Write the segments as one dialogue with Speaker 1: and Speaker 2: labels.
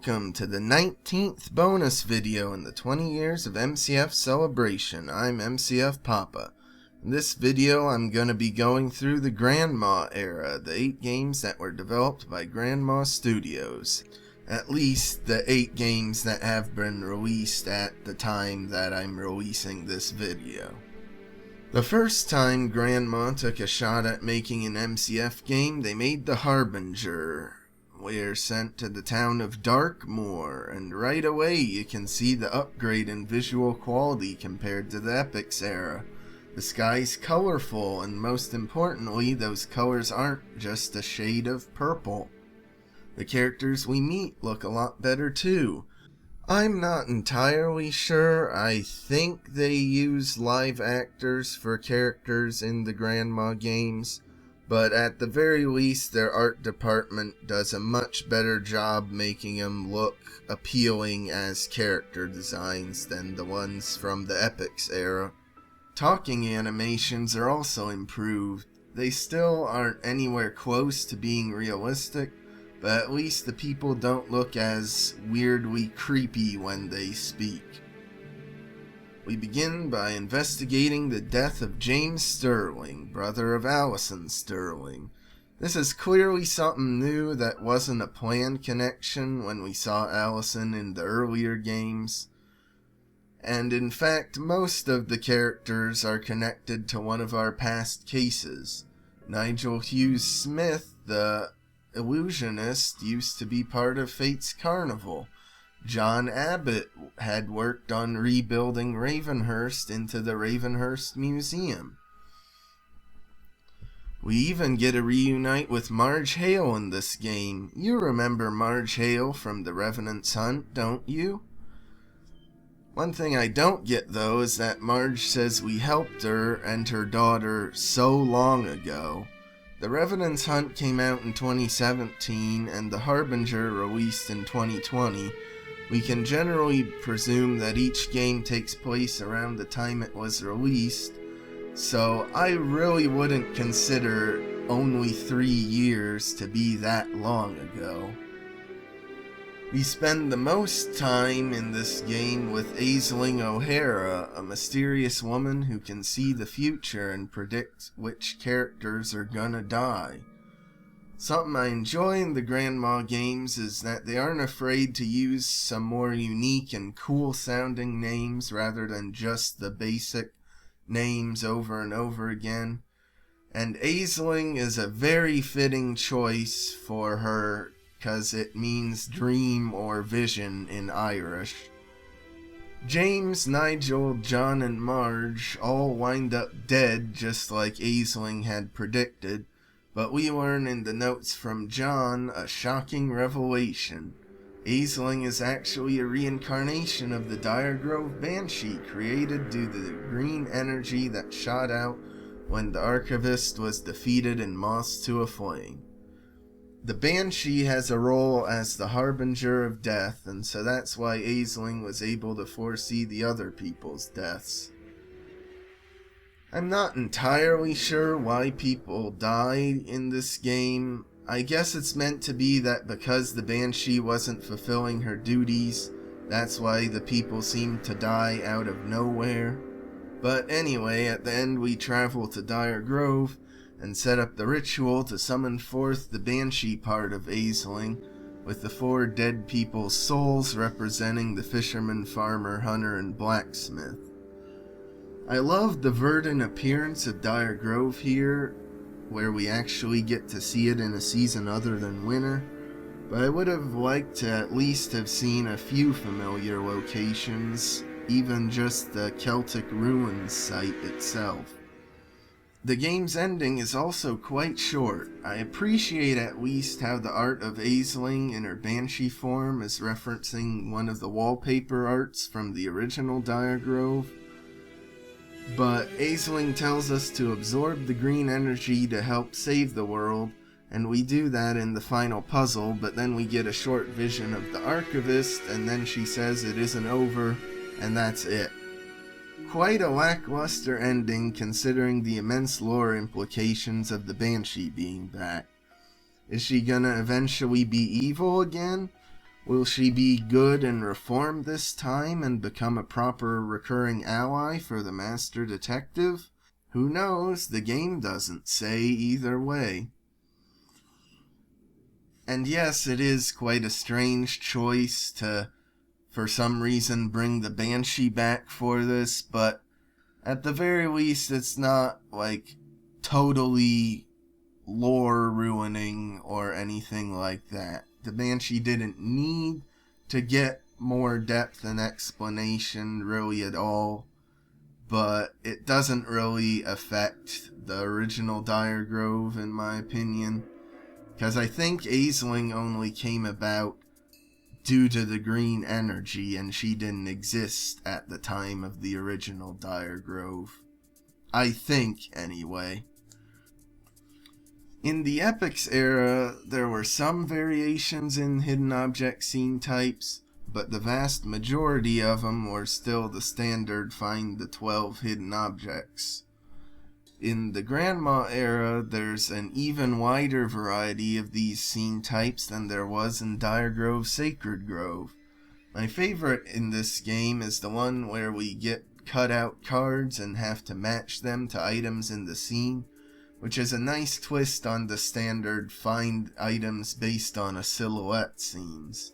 Speaker 1: welcome to the 19th bonus video in the 20 years of MCF celebration. I'm MCFPapa. In this video I'm going to be going through the GrandMA era, the 8 games that were developed by GrandMA Studios. At least the 8 games that have been released at the time that I'm releasing this video. The first time GrandMA took a shot at making an MCF game, they made the Harbinger. We're sent to the town of Darkmoor, and right away you can see the upgrade in visual quality compared to the Epics era. The sky's colorful, and most importantly, those colors aren't just a shade of purple. The characters we meet look a lot better too. I'm not entirely sure. I think they use live actors for characters in the GrandMA games, but at the very least their art department does a much better job making them look appealing as character designs than the ones from the Epics era. Talking animations are also improved. They still aren't anywhere close to being realistic, but at least the people don't look as weirdly creepy when they speak. We begin by investigating the death of James Sterling, brother of Allison Sterling. This is clearly something new that wasn't a planned connection when we saw Allison in the earlier games. And in fact, most of the characters are connected to one of our past cases. Nigel Hughes Smith, the illusionist, used to be part of Fate's Carnival. John Abbott had worked on rebuilding Ravenhurst into the Ravenhurst Museum. We even get a reunite with Marge Hale in this game. You remember Marge Hale from The Revenant's Hunt, don't you? One thing I don't get though is that Marge says we helped her and her daughter so long ago. The Revenant's Hunt came out in 2017 and the Harbinger released in 2020. We can generally presume that each game takes place around the time it was released, so I really wouldn't consider only 3 years to be that long ago. We spend the most time in this game with Aisling O'Hara, a mysterious woman who can see the future and predict which characters are gonna die. Something I enjoy in the GrandMA games is that they aren't afraid to use some more unique and cool sounding names rather than just the basic names over and over again. And Aisling is a very fitting choice for her because it means dream or vision in Irish. James, Nigel, John, and Marge all wind up dead just like Aisling had predicted, but we learn in the notes from John a shocking revelation. Aisling is actually a reincarnation of the Dire Grove Banshee created due to the green energy that shot out when the Archivist was defeated in Moss to a Flame. The Banshee has a role as the Harbinger of Death, and so that's why Aisling was able to foresee the other people's deaths. I'm not entirely sure why people die in this game. I guess it's meant to be that because the Banshee wasn't fulfilling her duties, that's why the people seem to die out of nowhere. But anyway, at the end we travel to Dire Grove and set up the ritual to summon forth the Banshee part of Aisling, with the 4 dead people's souls representing the fisherman, farmer, hunter, and blacksmith. I love the verdant appearance of Dire Grove here, where we actually get to see it in a season other than winter, but I would have liked to at least have seen a few familiar locations, even just the Celtic ruins site itself. The game's ending is also quite short. I appreciate at least how the art of Aisling in her Banshee form is referencing one of the wallpaper arts from the original Dire Grove. But Aisling tells us to absorb the green energy to help save the world, and we do that in the final puzzle, but then we get a short vision of the Archivist, and then she says it isn't over, and that's it. Quite a lackluster ending considering the immense lore implications of the Banshee being back. Is she gonna eventually be evil again? Will she be good and reformed this time and become a proper recurring ally for the Master Detective? Who knows? The game doesn't say either way. And yes, it is quite a strange choice to, for some reason, bring the Banshee back for this, but at the very least, it's not, like, totally lore-ruining or anything like that. The Banshee didn't need to get more depth and explanation, really, at all, but it doesn't really affect the original Dire Grove, in my opinion, because I think Aisling only came about due to the green energy, and she didn't exist at the time of the original Dire Grove. I think, anyway. In the Epics era, there were some variations in hidden object scene types, but the vast majority of them were still the standard find the 12 hidden objects. In the GrandMA era, there's an even wider variety of these scene types than there was in Dire Grove Sacred Grove. My favorite in this game is the one where we get cut-out cards and have to match them to items in the scene, which is a nice twist on the standard find items based on a silhouette scenes.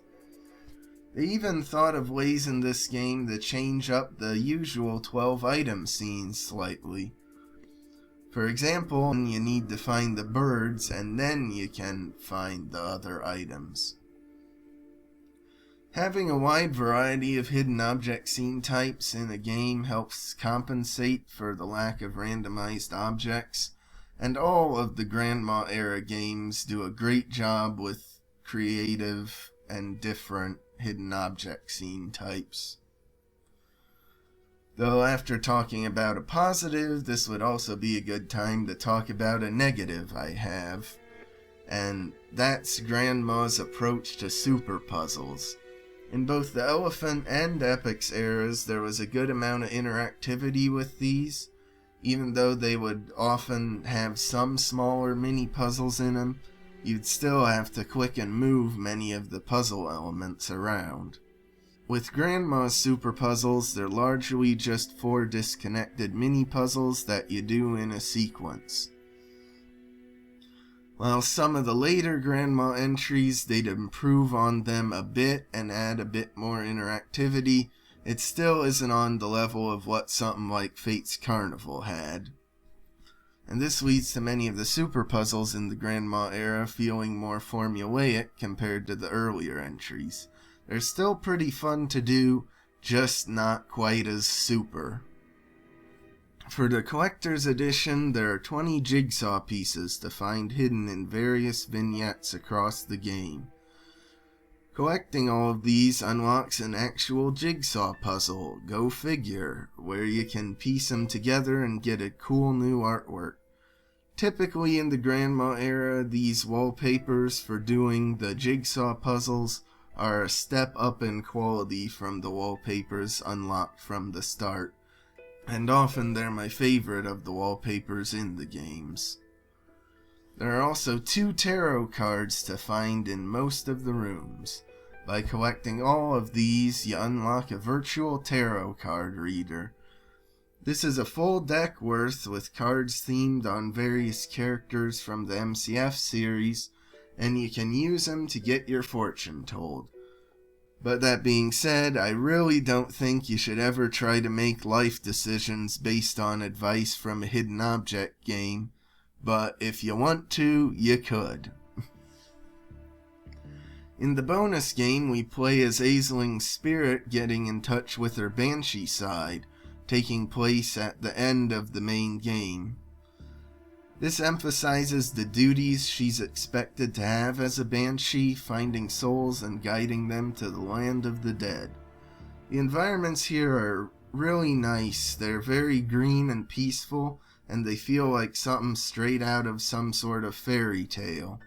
Speaker 1: They even thought of ways in this game to change up the usual 12 item scenes slightly. For example, you need to find the birds and then you can find the other items. Having a wide variety of hidden object scene types in a game helps compensate for the lack of randomized objects, and all of the GrandMA era games do a great job with creative and different hidden object scene types. Though after talking about a positive, this would also be a good time to talk about a negative I have, and that's GrandMA's approach to super puzzles. In both the Elephant and Epics eras, there was a good amount of interactivity with these. Even though they would often have some smaller mini puzzles in them, you'd still have to click and move many of the puzzle elements around. With GrandMA's super puzzles, they're largely just 4 disconnected mini puzzles that you do in a sequence. While some of the later GrandMA entries, they'd improve on them a bit and add a bit more interactivity, it still isn't on the level of what something like Fate's Carnival had. And this leads to many of the super puzzles in the GrandMA era feeling more formulaic compared to the earlier entries. They're still pretty fun to do, just not quite as super. For the Collector's Edition, there are 20 jigsaw pieces to find hidden in various vignettes across the game. Collecting all of these unlocks an actual jigsaw puzzle, go figure, where you can piece them together and get a cool new artwork. Typically in the GrandMA era, these wallpapers for doing the jigsaw puzzles are a step up in quality from the wallpapers unlocked from the start, and often they're my favorite of the wallpapers in the games. There are also 2 tarot cards to find in most of the rooms. By collecting all of these, you unlock a virtual tarot card reader. This is a full deck worth with cards themed on various characters from the MCF series, and you can use them to get your fortune told. But that being said, I really don't think you should ever try to make life decisions based on advice from a hidden object game, but if you want to, you could. In the bonus game, we play as Aisling's spirit getting in touch with her Banshee side, taking place at the end of the main game. This emphasizes the duties she's expected to have as a Banshee, finding souls and guiding them to the land of the dead. The environments here are really nice. They're very green and peaceful, and they feel like something straight out of some sort of fairy tale.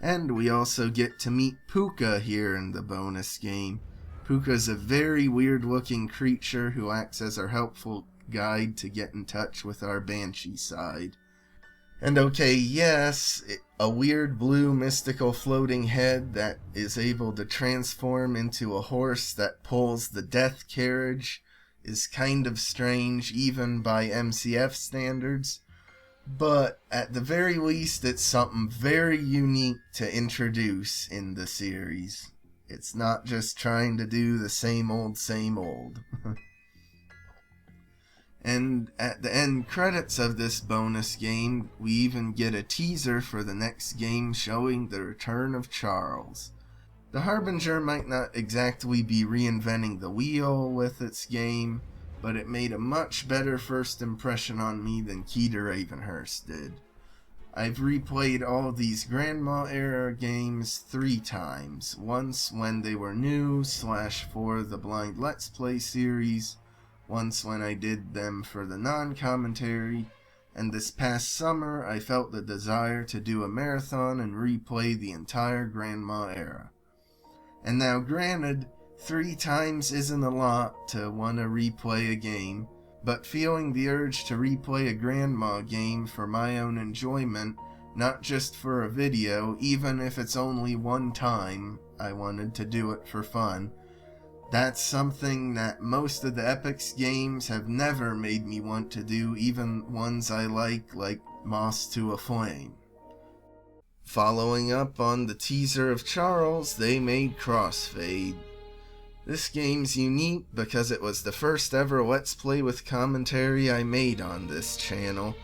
Speaker 1: And we also get to meet Puka here in the bonus game. Puka's a very weird looking creature who acts as our helpful guide to get in touch with our Banshee side. And okay, yes, a weird blue mystical floating head that is able to transform into a horse that pulls the death carriage is kind of strange even by MCF standards. But at the very least, it's something very unique to introduce in the series. It's not just trying to do the same old, same old. And at the end credits of this bonus game, we even get a teaser for the next game showing the return of Charles. The Harbinger might not exactly be reinventing the wheel with its game, but it made a much better first impression on me than Key to Ravenhurst did. I've replayed all of these GrandMA era games 3 times, once when they were new / for the Blind Let's Play series, once when I did them for the non-commentary, and this past summer I felt the desire to do a marathon and replay the entire GrandMA era. And now granted, 3 times isn't a lot to want to replay a game, but feeling the urge to replay a GrandMA game for my own enjoyment, not just for a video, even if it's only 1 time I wanted to do it for fun, that's something that most of the Epix games have never made me want to do, even ones I like Moss to a Flame. Following up on the teaser of Charles, they made Crossfade. This game's unique because it was the first ever Let's Play with commentary I made on this channel,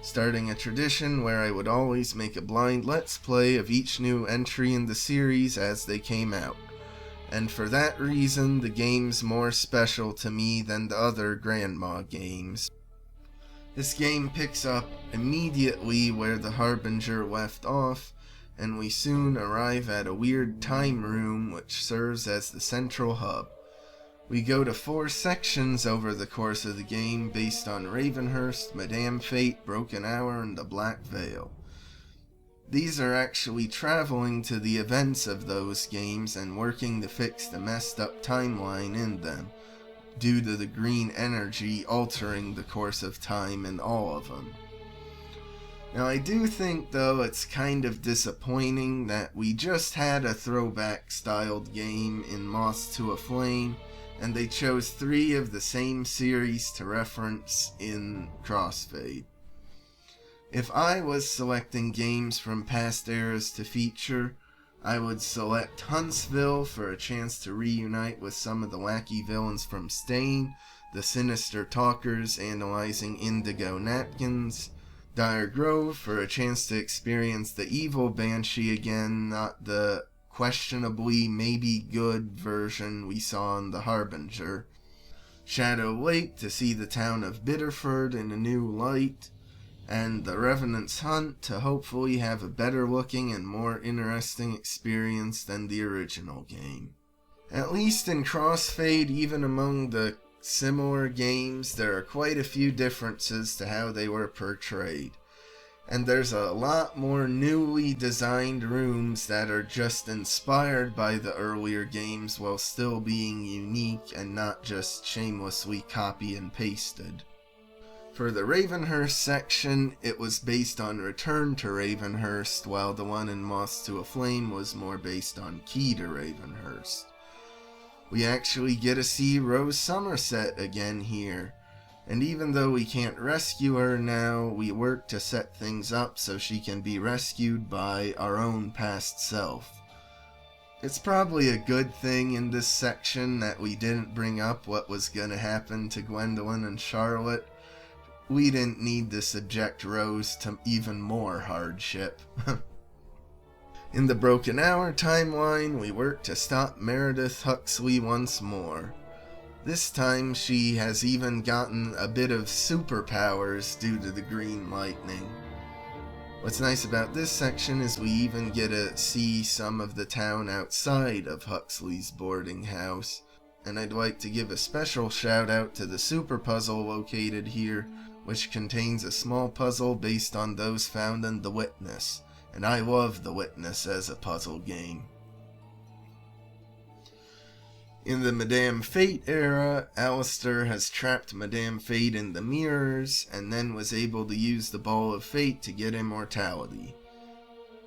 Speaker 1: starting a tradition where I would always make a blind Let's Play of each new entry in the series as they came out. And for that reason, the game's more special to me than the other GrandMA games. This game picks up immediately where the Harbinger left off, and we soon arrive at a weird time room which serves as the central hub. We go to 4 sections over the course of the game based on Ravenhurst, Madame Fate, Broken Hour, and the Black Veil. These are actually traveling to the events of those games and working to fix the messed up timeline in them, due to the green energy altering the course of time in all of them. Now I do think though it's kind of disappointing that we just had a throwback styled game in Moss to a Flame, and they chose 3 of the same series to reference in Crossfade. If I was selecting games from past eras to feature, I would select Huntsville for a chance to reunite with some of the wacky villains from Stain, the sinister talkers analyzing indigo napkins, Dire Grove for a chance to experience the evil Banshee again, not the questionably maybe good version we saw in the Harbinger, Shadow Lake to see the town of Bitterford in a new light, and the Revenant's Hunt to hopefully have a better looking and more interesting experience than the original game. At least in Crossfade, even among the similar games, there are quite a few differences to how they were portrayed. And there's a lot more newly designed rooms that are just inspired by the earlier games while still being unique and not just shamelessly copy and pasted. For the Ravenhurst section, it was based on Return to Ravenhurst, while the one in Moss to a Flame was more based on Key to Ravenhurst. We actually get to see Rose Somerset again here, and even though we can't rescue her now, we work to set things up so she can be rescued by our own past self. It's probably a good thing in this section that we didn't bring up what was gonna happen to Gwendolyn and Charlotte. We didn't need to subject Rose to even more hardship. In the Broken Hour timeline, we work to stop Meredith Huxley once more. This time she has even gotten a bit of superpowers due to the green lightning. What's nice about this section is we even get to see some of the town outside of Huxley's boarding house, and I'd like to give a special shout out to the super puzzle located here, which contains a small puzzle based on those found in The Witness, and I love The Witness as a puzzle game. In the Madame Fate era, Alistair has trapped Madame Fate in the mirrors, and then was able to use the Ball of Fate to get immortality.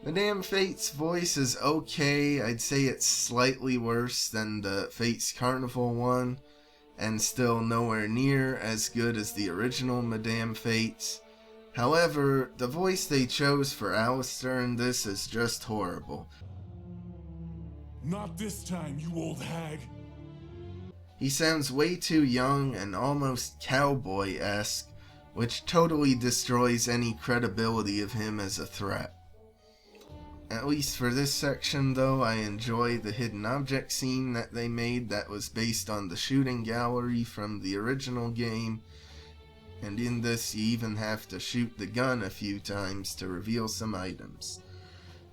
Speaker 1: Madame Fate's voice is okay. I'd say it's slightly worse than the Fate's Carnival one, and still nowhere near as good as the original Madame Fate's. However, the voice they chose for Alistair in this is just horrible.
Speaker 2: Not this time, you old hag.
Speaker 1: He sounds way too young and almost cowboy-esque, which totally destroys any credibility of him as a threat. At least for this section though, I enjoy the hidden object scene that they made that was based on the shooting gallery from the original game, and in this you even have to shoot the gun a few times to reveal some items.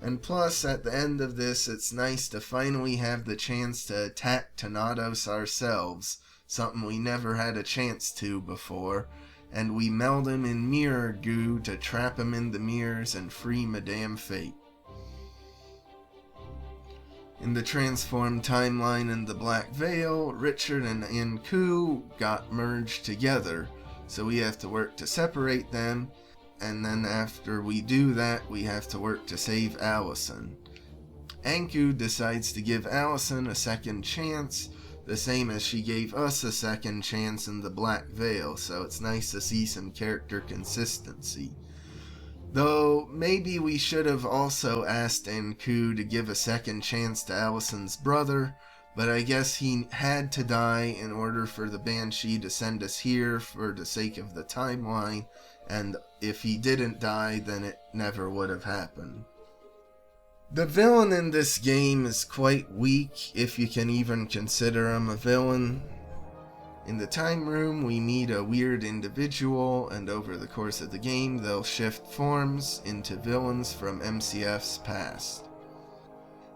Speaker 1: And plus, at the end of this, it's nice to finally have the chance to attack Thanatos ourselves, something we never had a chance to before, and we meld him in mirror goo to trap him in the mirrors and free Madame Fate. In the transformed timeline in the Black Veil, Richard and Anku got merged together, so we have to work to separate them, and then after we do that, we have to work to save Allison. Anku decides to give Allison a second chance, the same as she gave us a second chance in the Black Veil, so it's nice to see some character consistency. Though, maybe we should have also asked Anku to give a second chance to Allison's brother, but I guess he had to die in order for the Banshee to send us here for the sake of the timeline, and if he didn't die, then it never would have happened. The villain in this game is quite weak, if you can even consider him a villain. In the time room, we meet a weird individual, and over the course of the game, they'll shift forms into villains from MCF's past.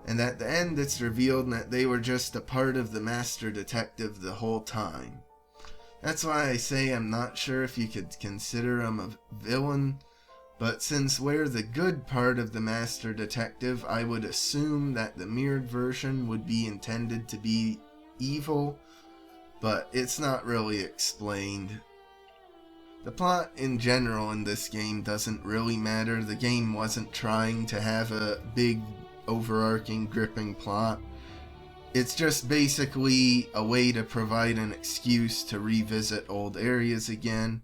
Speaker 1: And at the end, it's revealed that they were just a part of the Master Detective the whole time. That's why I say I'm not sure if you could consider him a villain, but since we're the good part of the Master Detective, I would assume that the mirrored version would be intended to be evil, but it's not really explained. The plot in general in this game doesn't really matter. The game wasn't trying to have a big, overarching, gripping plot. It's just basically a way to provide an excuse to revisit old areas again,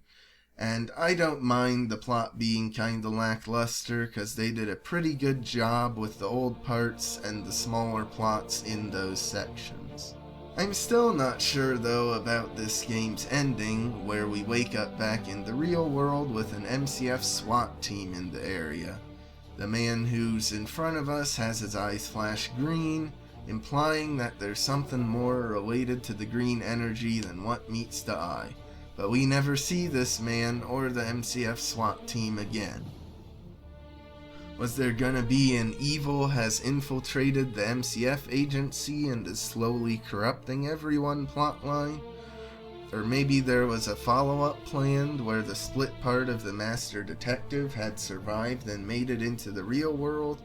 Speaker 1: and I don't mind the plot being kinda lackluster because they did a pretty good job with the old parts and the smaller plots in those sections. I'm still not sure though about this game's ending, where we wake up back in the real world with an MCF SWAT team in the area. The man who's in front of us has his eyes flash green, implying that there's something more related to the green energy than what meets the eye, but we never see this man or the MCF SWAT team again. Was there gonna be an evil has infiltrated the MCF agency and is slowly corrupting everyone plotline? Or maybe there was a follow-up planned where the split part of the Master Detective had survived and made it into the real world,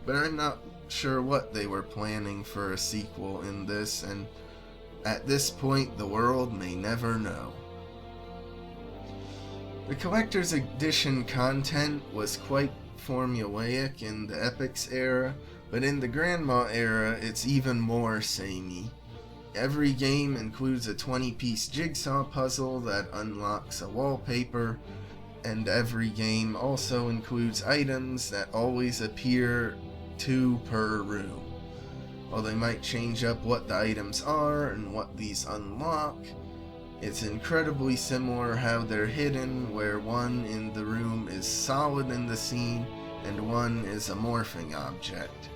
Speaker 1: but I'm not sure what they were planning for a sequel in this, and at this point the world may never know. The collector's edition content was quite formulaic in the Epics era, but in the GrandMA era it's even more samey. Every game includes a 20-piece jigsaw puzzle that unlocks a wallpaper, and every game also includes items that always appear 2 per room. While they might change up what the items are and what these unlock, it's incredibly similar how they're hidden, where one in the room is solid in the scene and one is a morphing object.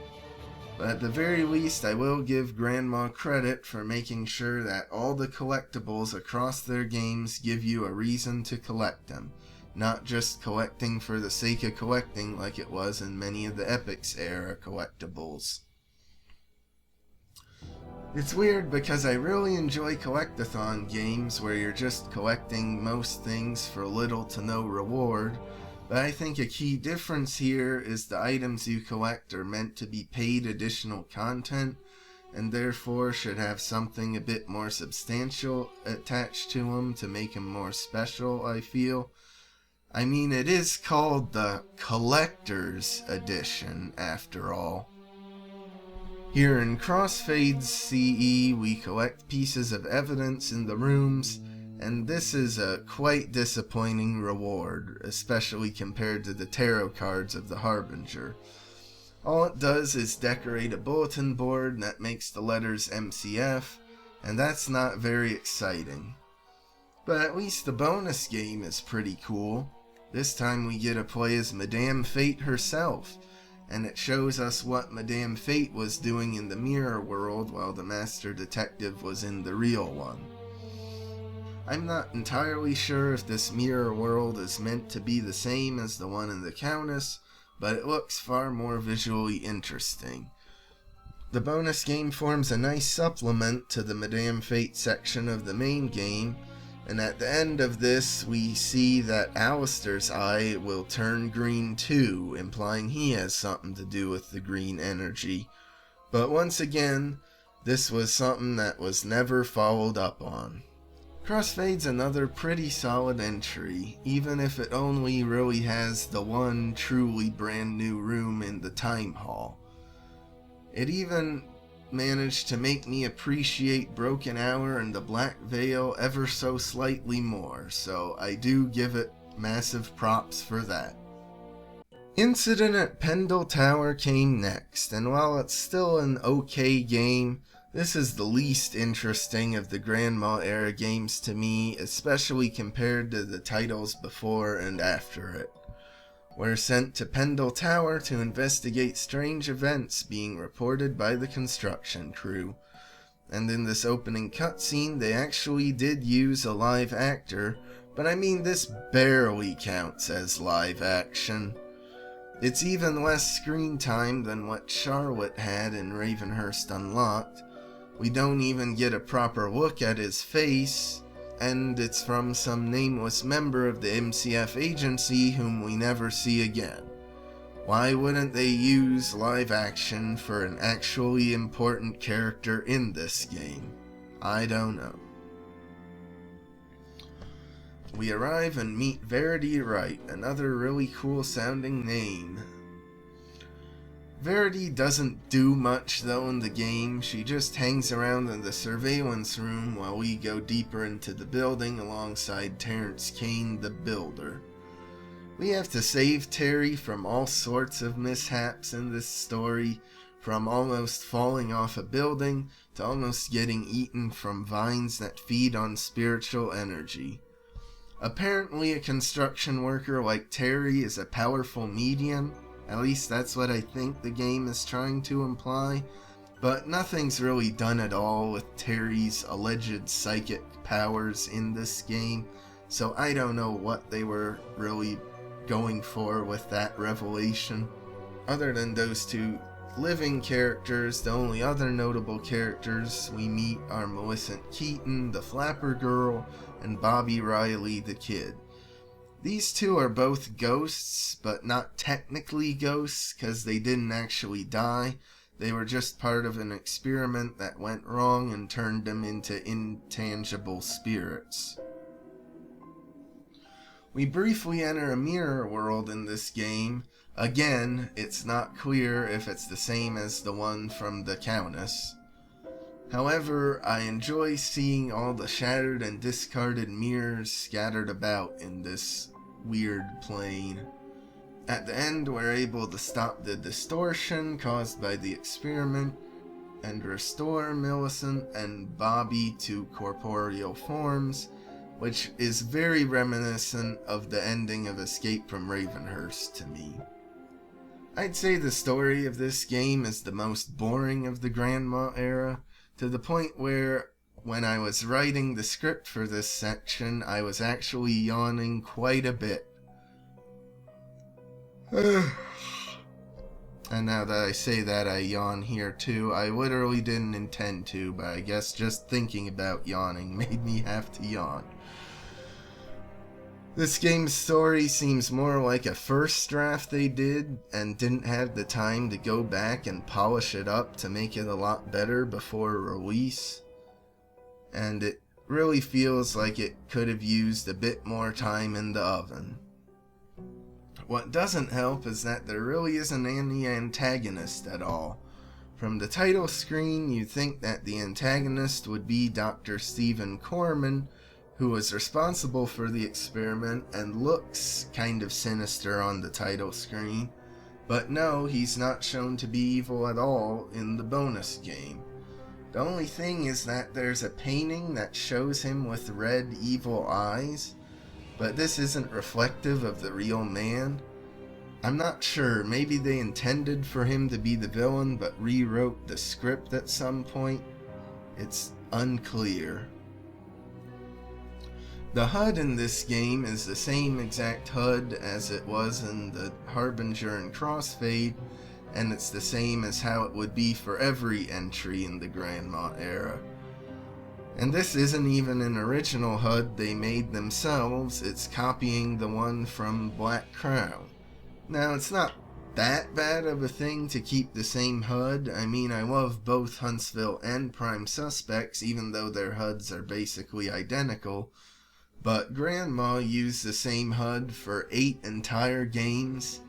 Speaker 1: But at the very least, I will give GrandMA credit for making sure that all the collectibles across their games give you a reason to collect them, not just collecting for the sake of collecting like it was in many of the Epics era collectibles. It's weird because I really enjoy collectathon games where you're just collecting most things for little to no reward, but I think a key difference here is the items you collect are meant to be paid additional content, and therefore should have something a bit more substantial attached to him to make him more special, I feel. I mean, it is called the Collector's Edition, after all. Here in Crossfade's CE, we collect pieces of evidence in the rooms, and this is a quite disappointing reward, especially compared to the tarot cards of the Harbinger. All it does is decorate a bulletin board that makes the letters MCF, and that's not very exciting. But at least the bonus game is pretty cool. This time we get to play as Madame Fate herself, and it shows us what Madame Fate was doing in the mirror world while the Master Detective was in the real one. I'm not entirely sure if this mirror world is meant to be the same as the one in the Countess, but it looks far more visually interesting. The bonus game forms a nice supplement to the Madame Fate section of the main game, and at the end of this we see that Alistair's eye will turn green too, implying he has something to do with the green energy. But once again, this was something that was never followed up on. Crossfade's another pretty solid entry, even if it only really has the one truly brand new room in the Time Hall. It even managed to make me appreciate Broken Hour and the Black Veil ever so slightly more, so I do give it massive props for that. Incident at Pendle Tower came next, and while it's still an okay game, this is the least interesting of the GrandMA era games to me, especially compared to the titles before and after it. We're sent to Pendle Tower to investigate strange events being reported by the construction crew. And in this opening cutscene, they actually did use a live actor, but I mean this barely counts as live action. It's even less screen time than what Charlotte had in Ravenhurst Unlocked. We don't even get a proper look at his face, and it's from some nameless member of the MCF agency whom we never see again. Why wouldn't they use live action for an actually important character in this game? I don't know. We arrive and meet Verity Wright, another really cool sounding name. Verity doesn't do much though in the game. She just hangs around in the surveillance room while we go deeper into the building alongside Terrence Kane the Builder. We have to save Terry from all sorts of mishaps in this story, from almost falling off a building to almost getting eaten from vines that feed on spiritual energy. Apparently a construction worker like Terry is a powerful medium. At least that's what I think the game is trying to imply, but nothing's really done at all with Terry's alleged psychic powers in this game, so I don't know what they were really going for with that revelation. Other than those two living characters, the only other notable characters we meet are Millicent Keaton, the Flapper Girl, and Bobby Riley, the Kid. These two are both ghosts, but not technically ghosts because they didn't actually die. They were just part of an experiment that went wrong and turned them into intangible spirits. We briefly enter a mirror world in this game. Again, it's not clear if it's the same as the one from the Countess. However, I enjoy seeing all the shattered and discarded mirrors scattered about in this weird plane. At the end, we're able to stop the distortion caused by the experiment and restore Millicent and Bobby to corporeal forms, which is very reminiscent of the ending of Escape from Ravenhurst to me. I'd say the story of this game is the most boring of the GrandMA era, to the point where when I was writing the script for this section, I was actually yawning quite a bit. And now that I say that, I yawn here too. I literally didn't intend to, but I guess just thinking about yawning made me have to yawn. This game's story seems more like a first draft they did and didn't have the time to go back and polish it up to make it a lot better before release. And it really feels like it could have used a bit more time in the oven. What doesn't help is that there really isn't any antagonist at all. From the title screen, you'd think that the antagonist would be Dr. Stephen Corman, who was responsible for the experiment and looks kind of sinister on the title screen. But no, he's not shown to be evil at all in the bonus game. The only thing is that there's a painting that shows him with red evil eyes, but this isn't reflective of the real man. I'm not sure, maybe they intended for him to be the villain but rewrote the script at some point. It's unclear. The HUD in this game is the same exact HUD as it was in the Harbinger and Crossfade, and it's the same as how it would be for every entry in the GrandMA era. And this isn't even an original HUD they made themselves, it's copying the one from Black Crown. Now, it's not that bad of a thing to keep the same HUD. I mean, I love both Huntsville and Prime Suspects, even though their HUDs are basically identical. But GrandMA used the same HUD for 8 entire games,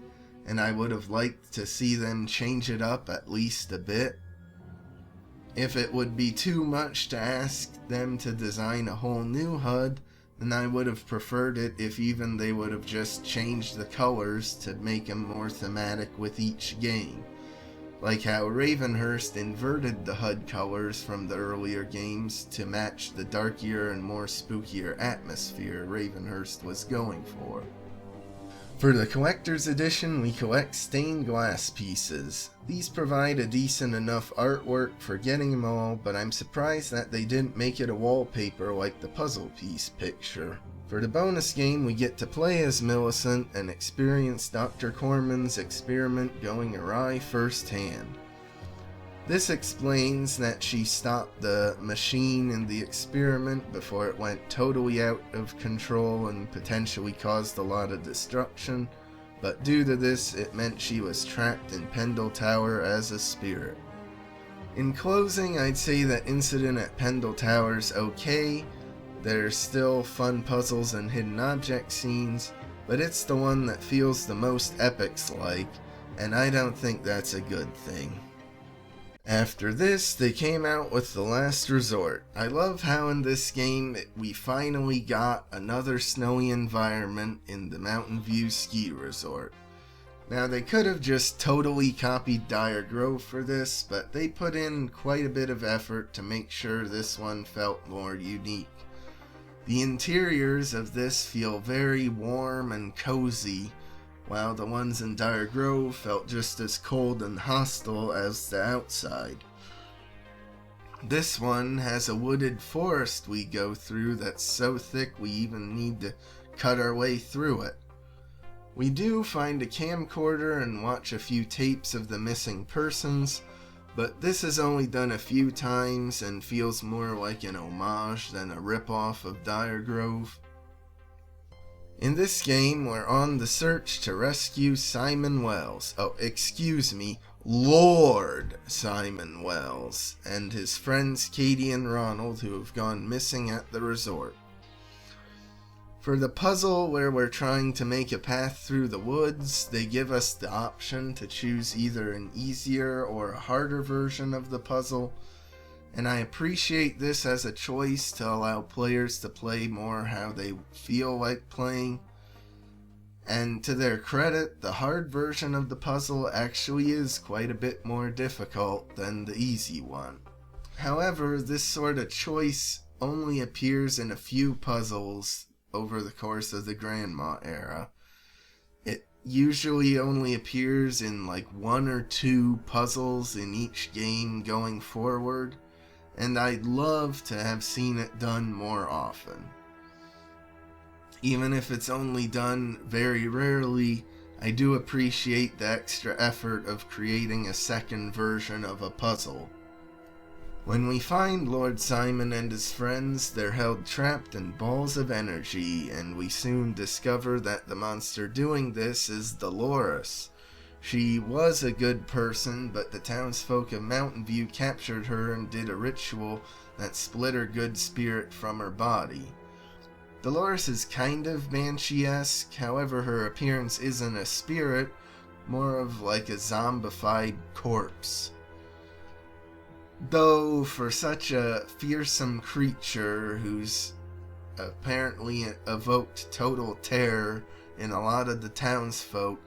Speaker 1: and I would have liked to see them change it up at least a bit. If it would be too much to ask them to design a whole new HUD, then I would have preferred it if even they would have just changed the colors to make them more thematic with each game. Like how Ravenhurst inverted the HUD colors from the earlier games to match the darker and more spookier atmosphere Ravenhurst was going for. For the collector's edition, we collect stained glass pieces. These provide a decent enough artwork for getting them all, but I'm surprised that they didn't make it a wallpaper like the puzzle piece picture. For the bonus game, we get to play as Millicent and experience Dr. Corman's experiment going awry firsthand. This explains that she stopped the machine in the experiment before it went totally out of control and potentially caused a lot of destruction, but due to this, it meant she was trapped in Pendle Tower as a spirit. In closing, I'd say that Incident at Pendle Tower's okay. There's still fun puzzles and hidden object scenes, but it's the one that feels the most epics-like, and I don't think that's a good thing. After this, they came out with The Last Resort. I love how in this game we finally got another snowy environment in the Mountain View Ski Resort. Now they could have just totally copied Dire Grove for this, but they put in quite a bit of effort to make sure this one felt more unique. The interiors of this feel very warm and cozy, while the ones in Dire Grove felt just as cold and hostile as the outside. This one has a wooded forest we go through that's so thick we even need to cut our way through it. We do find a camcorder and watch a few tapes of the missing persons, but this is only done a few times and feels more like an homage than a ripoff of Dire Grove. In this game, we're on the search to rescue Simon Wells. Oh, excuse me, Lord Simon Wells, and his friends Katie and Ronald, who have gone missing at the resort. For the puzzle where we're trying to make a path through the woods, they give us the option to choose either an easier or a harder version of the puzzle, and I appreciate this as a choice to allow players to play more how they feel like playing. And to their credit, the hard version of the puzzle actually is quite a bit more difficult than the easy one. However, this sort of choice only appears in a few puzzles over the course of the GrandMA era. It usually only appears in like 1 or 2 puzzles in each game going forward, and I'd love to have seen it done more often. Even if it's only done very rarely, I do appreciate the extra effort of creating a second version of a puzzle. When we find Lord Simon and his friends, they're held trapped in balls of energy, and we soon discover that the monster doing this is Dolores. She was a good person, but the townsfolk of Mountain View captured her and did a ritual that split her good spirit from her body. Dolores is kind of Banshee-esque, however her appearance isn't a spirit, more of like a zombified corpse. Though for such a fearsome creature who's apparently evoked total terror in a lot of the townsfolk,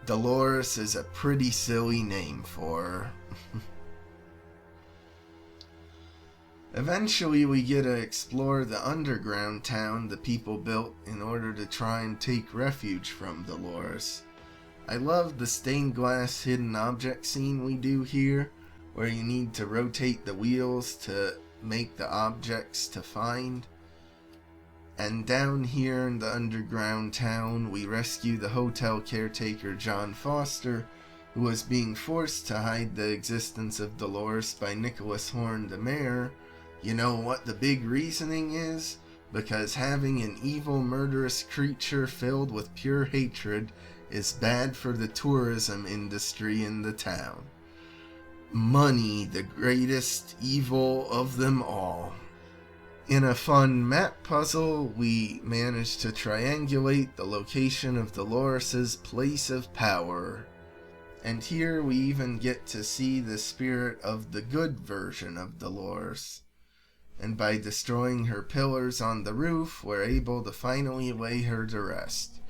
Speaker 1: Dolores is a pretty silly name for her. Eventually we get to explore the underground town the people built in order to try and take refuge from Dolores. I love the stained glass hidden object scene we do here, where you need to rotate the wheels to make the objects to find. And down here in the underground town, we rescue the hotel caretaker John Foster, who was being forced to hide the existence of Dolores by Nicholas Horn the mayor. You know what the big reasoning is? Because having an evil, murderous creature filled with pure hatred is bad for the tourism industry in the town. Money, the greatest evil of them all. In a fun map puzzle, we managed to triangulate the location of Dolores' place of power. And here we even get to see the spirit of the good version of Dolores. And by destroying her pillars on the roof, we're able to finally lay her to rest.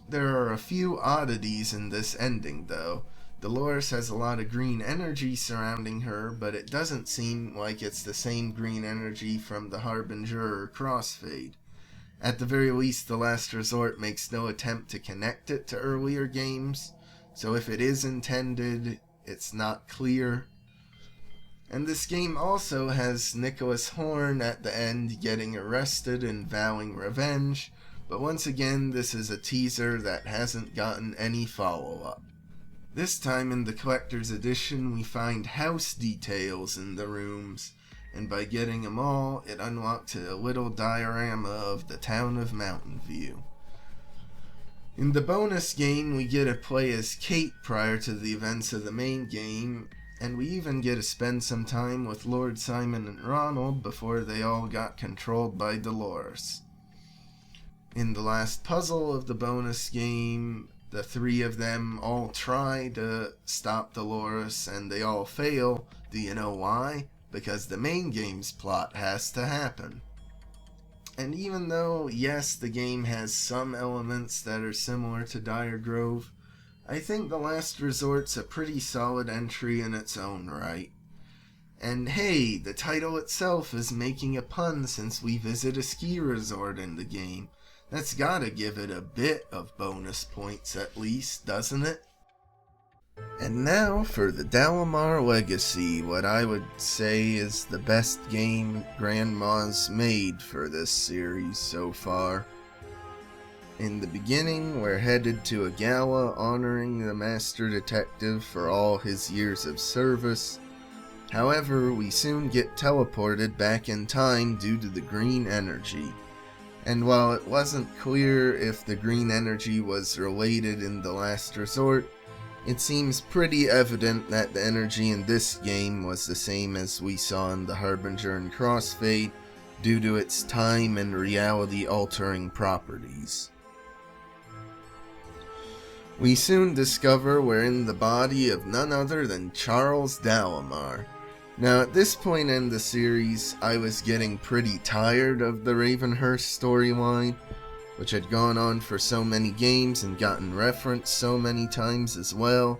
Speaker 1: There are a few oddities in this ending though. Dolores has a lot of green energy surrounding her, but it doesn't seem like it's the same green energy from the Harbinger or Crossfade. At the very least, The Last Resort makes no attempt to connect it to earlier games, so if it is intended, it's not clear. And this game also has Nicholas Horn at the end getting arrested and vowing revenge, but once again this is a teaser that hasn't gotten any follow-up. This time in the collector's edition we find house details in the rooms, and by getting them all, it unlocks a little diorama of the town of Mountain View. In the bonus game we get to play as Kate prior to the events of the main game, and we even get to spend some time with Lord Simon and Ronald before they all got controlled by Dolores. In the last puzzle of the bonus game, the three of them all try to stop Dolores and they all fail. Do you know why? Because the main game's plot has to happen. And even though, yes, the game has some elements that are similar to Dire Grove, I think The Last Resort's a pretty solid entry in its own right. And hey, the title itself is making a pun since we visit a ski resort in the game. That's gotta give it a bit of bonus points at least, doesn't it? And now for the Dalimar Legacy, what I would say is the best game GrandMA's made for this series so far. In the beginning, we're headed to a gala honoring the Master Detective for all his years of service. However, we soon get teleported back in time due to the green energy. And while it wasn't clear if the green energy was related in The Last Resort, it seems pretty evident that the energy in this game was the same as we saw in the Harbinger and Crossfade due to its time and reality altering properties. We soon discover we're in the body of none other than Charles Dalimar. Now at this point in the series, I was getting pretty tired of the Ravenhurst storyline, which had gone on for so many games and gotten referenced so many times as well.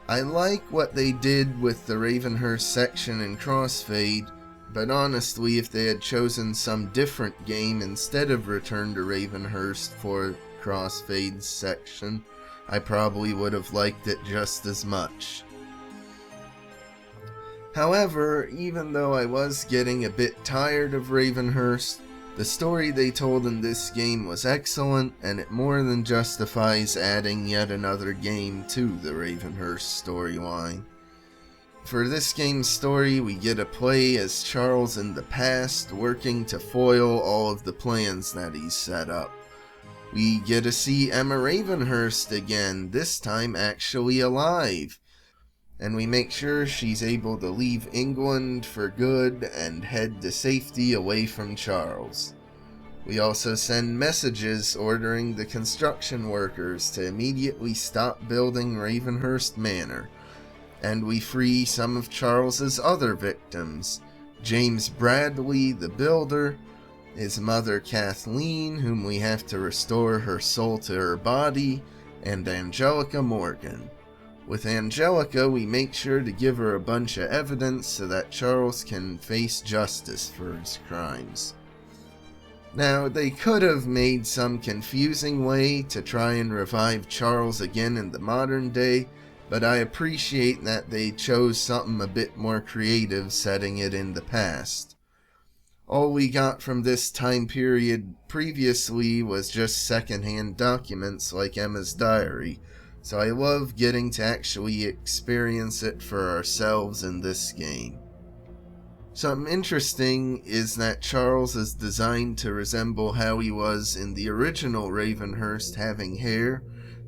Speaker 1: I like what they did with the Ravenhurst section in Crossfade, but honestly if they had chosen some different game instead of Return to Ravenhurst for Crossfade's section, I probably would have liked it just as much. However, even though I was getting a bit tired of Ravenhurst, the story they told in this game was excellent, and it more than justifies adding yet another game to the Ravenhurst storyline. For this game's story, we get to play as Charles in the past, working to foil all of the plans that he's set up. We get to see Emma Ravenhurst again, this time actually alive. And we make sure she's able to leave England for good and head to safety away from Charles. We also send messages ordering the construction workers to immediately stop building Ravenhurst Manor. And we free some of Charles's other victims, James Bradley, the builder, his mother Kathleen, whom we have to restore her soul to her body, and Angelica Morgan. With Angelica, we make sure to give her a bunch of evidence so that Charles can face justice for his crimes. Now, they could have made some confusing way to try and revive Charles again in the modern day, but I appreciate that they chose something a bit more creative setting it in the past. All we got from this time period previously was just secondhand documents like Emma's diary, so I love getting to actually experience it for ourselves in this game. Something interesting is that Charles is designed to resemble how he was in the original Ravenhurst, having hair,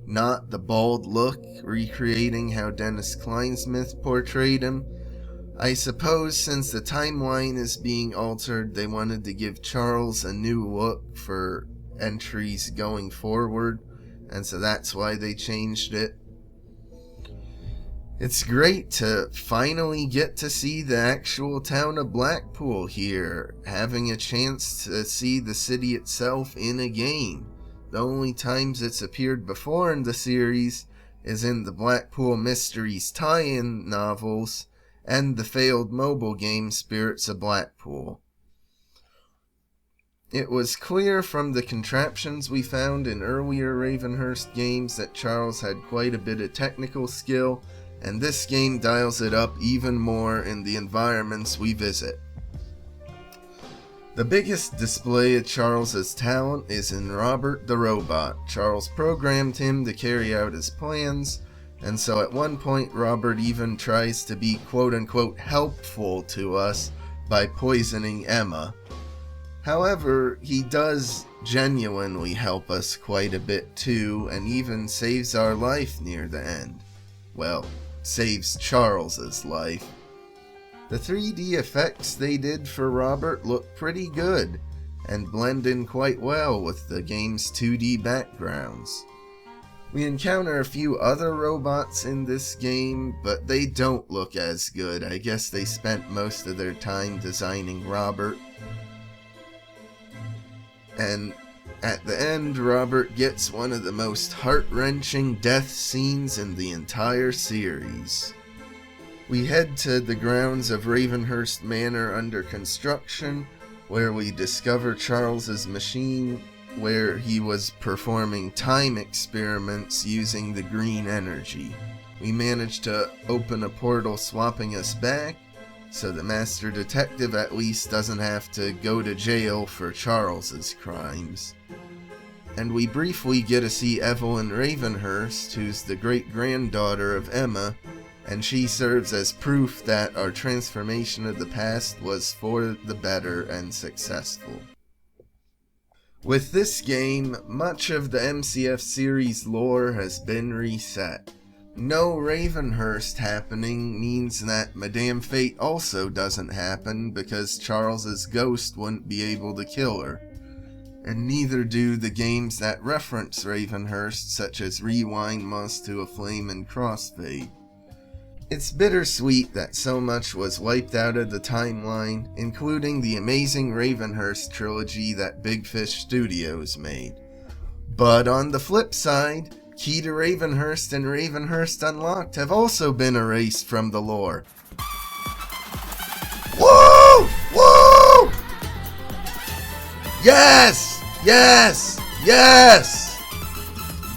Speaker 1: not the bald look, recreating how Dennis Kleinsmith portrayed him. I suppose since the timeline is being altered, they wanted to give Charles a new look for entries going forward, and so that's why they changed it. It's great to finally get to see the actual town of Blackpool here, having a chance to see the city itself in a game. The only times it's appeared before in the series is in the Blackpool Mysteries tie-in novels and the failed mobile game Spirits of Blackpool. It was clear from the contraptions we found in earlier Ravenhurst games that Charles had quite a bit of technical skill, and this game dials it up even more in the environments we visit. The biggest display of Charles's talent is in Robert the Robot. Charles programmed him to carry out his plans, and so at one point Robert even tries to be quote-unquote helpful to us by poisoning Emma. However, he does genuinely help us quite a bit too, and even saves our life near the end. Well, saves Charles's life. The 3D effects they did for Robert look pretty good, and blend in quite well with the game's 2D backgrounds. We encounter a few other robots in this game, but they don't look as good. I guess they spent most of their time designing Robert. And at the end, Robert gets one of the most heart-wrenching death scenes in the entire series. We head to the grounds of Ravenhurst Manor under construction, where we discover Charles's machine, where he was performing time experiments using the green energy. We manage to open a portal swapping us back, so the Master Detective at least doesn't have to go to jail for Charles's crimes. And we briefly get to see Evelyn Ravenhurst, who's the great-granddaughter of Emma, and she serves as proof that our transformation of the past was for the better and successful. With this game, much of the MCF series lore has been reset. No Ravenhurst happening means that Madame Fate also doesn't happen because Charles's ghost wouldn't be able to kill her. And neither do the games that reference Ravenhurst, such as Rewind, Moss to a Flame, and Crossfade. It's bittersweet that so much was wiped out of the timeline, including the amazing Ravenhurst trilogy that Big Fish Studios made. But on the flip side, Key to Ravenhurst and Ravenhurst Unlocked have also been erased from the lore. Woo! Woo! Yes! Yes! Yes!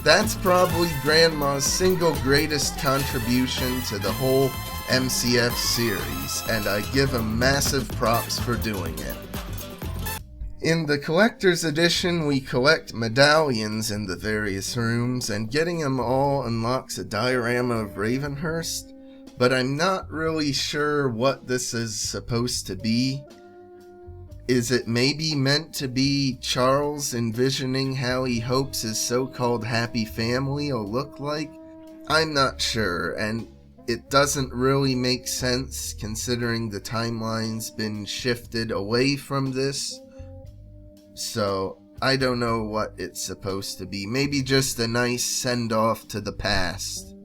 Speaker 1: That's probably GrandMA's single greatest contribution to the whole MCF series, and I give him massive props for doing it. In the collector's edition, we collect medallions in the various rooms, and getting them all unlocks a diorama of Ravenhurst, but I'm not really sure what this is supposed to be. Is it maybe meant to be Charles envisioning how he hopes his so-called happy family will look like? I'm not sure, and it doesn't really make sense considering the timeline's been shifted away from this. So, I don't know what it's supposed to be. Maybe just a nice send-off to the past.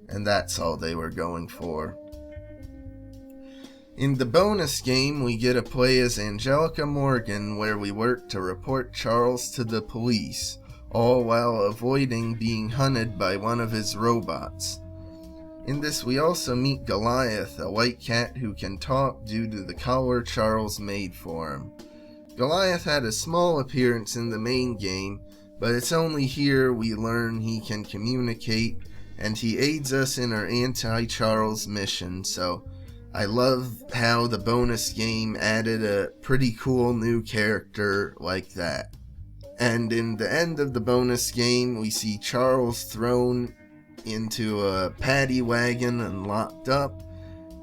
Speaker 1: And that's all they were going for. In the bonus game, we get to play as Angelica Morgan, where we work to report Charles to the police, all while avoiding being hunted by one of his robots. In this, we also meet Goliath, a white cat who can talk due to the collar Charles made for him. Goliath had a small appearance in the main game, but it's only here we learn he can communicate, and he aids us in our anti-Charles mission, so I love how the bonus game added a pretty cool new character like that. And in the end of the bonus game, we see Charles thrown into a paddy wagon and locked up,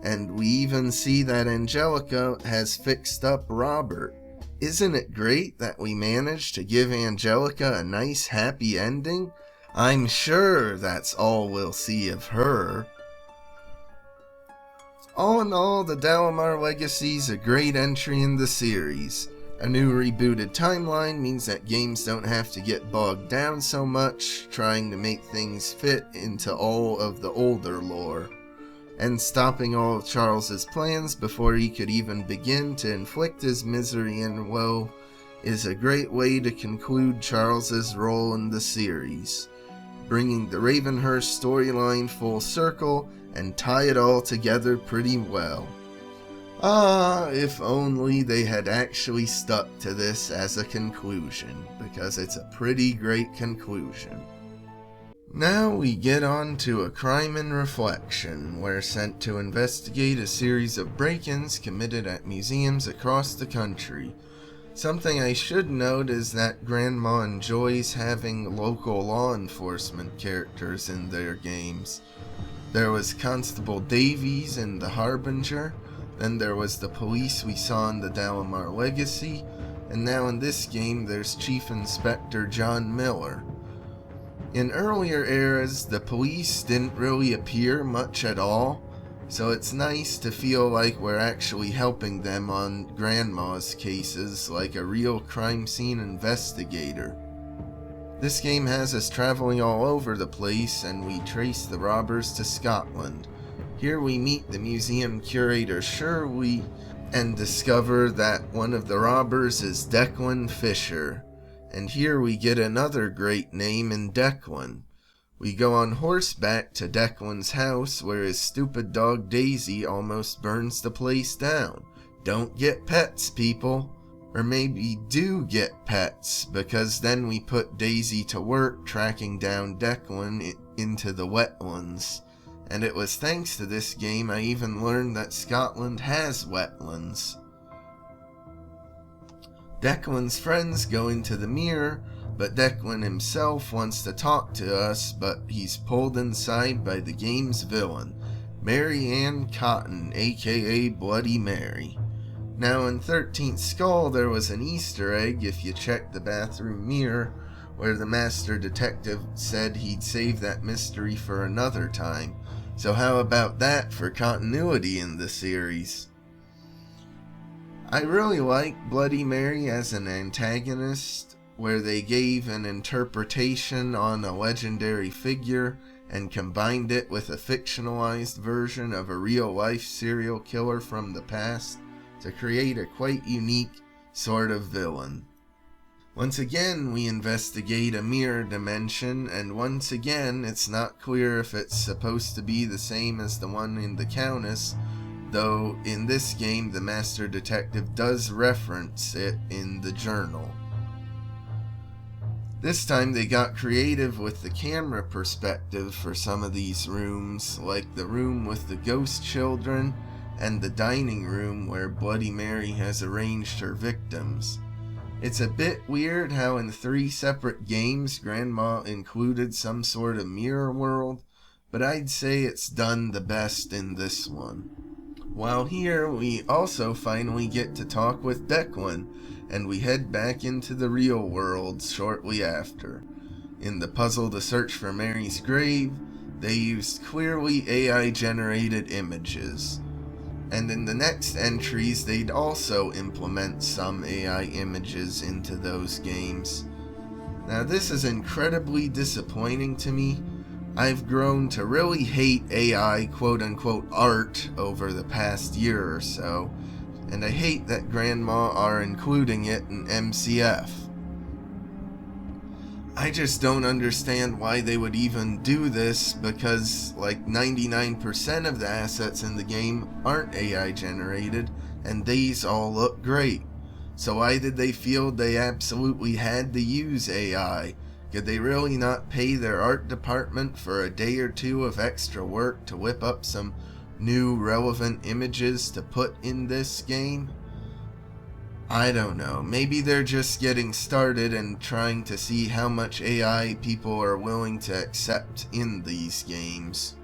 Speaker 1: and we even see that Angelica has fixed up Robert. Isn't it great that we managed to give Angelica a nice happy ending? I'm sure that's all we'll see of her. All in all, the Dalimar Legacy's a great entry in the series. A new rebooted timeline means that games don't have to get bogged down so much, trying to make things fit into all of the older lore. And stopping all of Charles's plans before he could even begin to inflict his misery and woe is a great way to conclude Charles's role in the series, bringing the Ravenhurst storyline full circle and tie it all together pretty well. Ah, if only they had actually stuck to this as a conclusion, because it's a pretty great conclusion. Now we get on to a crime in reflection. We're sent to investigate a series of break-ins committed at museums across the country. Something I should note is that GrandMA enjoys having local law enforcement characters in their games. There was Constable Davies in the Harbinger, then there was the police we saw in the Dalimar Legacy, and now in this game there's Chief Inspector John Miller. In earlier eras, the police didn't really appear much at all, so it's nice to feel like we're actually helping them on GrandMA's cases like a real crime scene investigator. This game has us traveling all over the place, and we trace the robbers to Scotland. Here we meet the museum curator Shirley and discover that one of the robbers is Declan Fisher. And here we get another great name in Declan. We go on horseback to Declan's house where his stupid dog Daisy almost burns the place down. Don't get pets, people. Or maybe do get pets, because then we put Daisy to work tracking down Declan into the wetlands. And it was thanks to this game I even learned that Scotland has wetlands. Declan's friends go into the mirror, but Declan himself wants to talk to us, but he's pulled inside by the game's villain, Mary Ann Cotton, aka Bloody Mary. Now in 13th Skull there was an Easter egg if you checked the bathroom mirror, where the master detective said he'd save that mystery for another time. So how about that for continuity in the series? I really like Bloody Mary as an antagonist, where they gave an interpretation on a legendary figure and combined it with a fictionalized version of a real-life serial killer from the past to create a quite unique sort of villain. Once again, we investigate a mirror dimension, and once again, it's not clear if it's supposed to be the same as the one in the Countess, though in this game the master detective does reference it in the journal. This time they got creative with the camera perspective for some of these rooms, like the room with the ghost children and the dining room where Bloody Mary has arranged her victims. It's a bit weird how in 3 separate games GrandMA included some sort of mirror world, but I'd say it's done the best in this one. While here, we also finally get to talk with Declan, and we head back into the real world shortly after. In the puzzle to search for Mary's grave, they used clearly AI-generated images. And in the next entries, they'd also implement some AI images into those games. Now this is incredibly disappointing to me. I've grown to really hate AI quote-unquote art over the past year or so, and I hate that GrandMA are including it in MCF. I just don't understand why they would even do this, because like 99% of the assets in the game aren't AI generated, and these all look great. So why did they feel they absolutely had to use AI? Could they really not pay their art department for a day or two of extra work to whip up some new relevant images to put in this game? I don't know. Maybe they're just getting started and trying to see how much AI people are willing to accept in these games.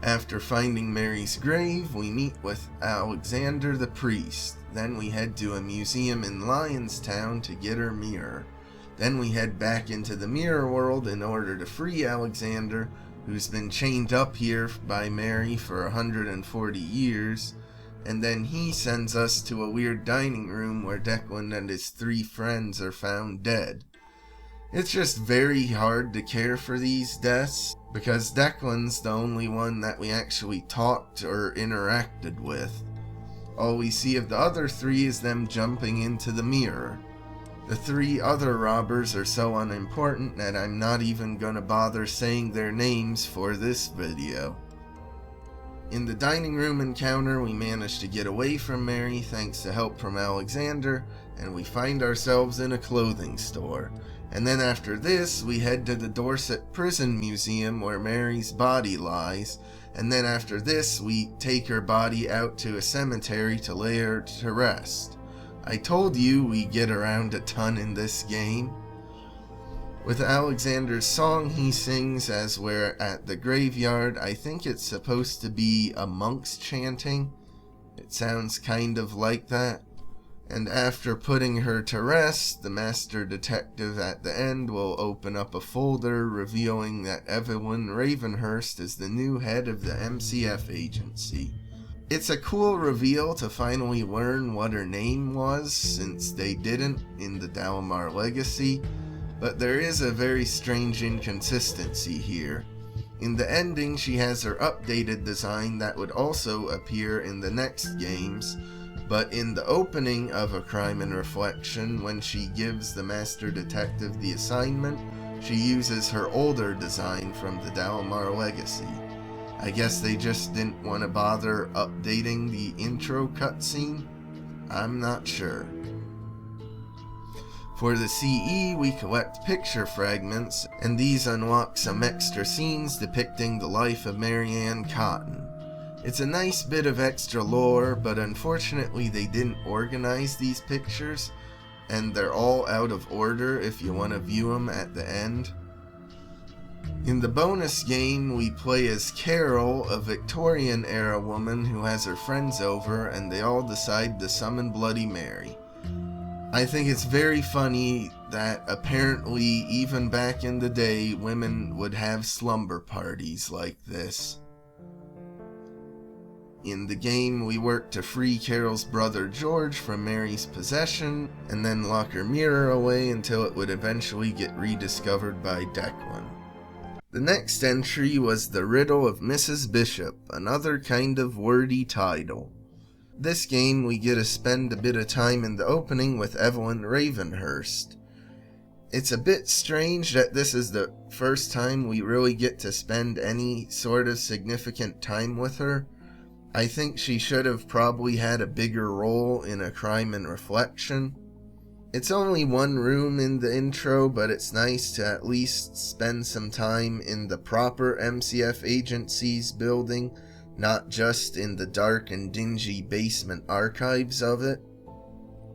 Speaker 1: After finding Mary's grave, we meet with Alexander the priest. Then we head to a museum in Lionstown to get her mirror. Then we head back into the mirror world in order to free Alexander, who's been chained up here by Mary for 140 years. And then he sends us to a weird dining room where Declan and his 3 friends are found dead. It's just very hard to care for these deaths, because Declan's the only one that we actually talked or interacted with. All we see of the other 3 is them jumping into the mirror. The 3 other robbers are so unimportant that I'm not even gonna bother saying their names for this video. In the dining room encounter, we manage to get away from Mary thanks to help from Alexander, and we find ourselves in a clothing store. And then after this, we head to the Dorset Prison Museum where Mary's body lies, and then after this, we take her body out to a cemetery to lay her to rest. I told you we get around a ton in this game. With Alexander's song he sings as we're at the graveyard, I think it's supposed to be a monk's chanting. It sounds kind of like that. And after putting her to rest, the master detective at the end will open up a folder revealing that Evelyn Ravenhurst is the new head of the MCF agency. It's a cool reveal to finally learn what her name was, since they didn't in the Dalimar Legacy, but there is a very strange inconsistency here. In the ending, she has her updated design that would also appear in the next games, but in the opening of A Crime and Reflection, when she gives the Master Detective the assignment, she uses her older design from the Dalimar Legacy. I guess they just didn't want to bother updating the intro cutscene? I'm not sure. For the CE, we collect picture fragments, and these unlock some extra scenes depicting the life of Mary Ann Cotton. It's a nice bit of extra lore, but unfortunately they didn't organize these pictures, and they're all out of order if you want to view them at the end. In the bonus game, we play as Carol, a Victorian-era woman who has her friends over, and they all decide to summon Bloody Mary. I think it's very funny that apparently even back in the day, women would have slumber parties like this. In the game, we work to free Carol's brother George from Mary's possession, and then lock her mirror away until it would eventually get rediscovered by Declan. The next entry was the Riddle of Mrs. Bishop, another kind of wordy title. This game, we get to spend a bit of time in the opening with Evelyn Ravenhurst. It's a bit strange that this is the first time we really get to spend any sort of significant time with her. I think she should have probably had a bigger role in A Crime and Reflection. It's only one room in the intro, but it's nice to at least spend some time in the proper MCF agency's building, not just in the dark and dingy basement archives of it.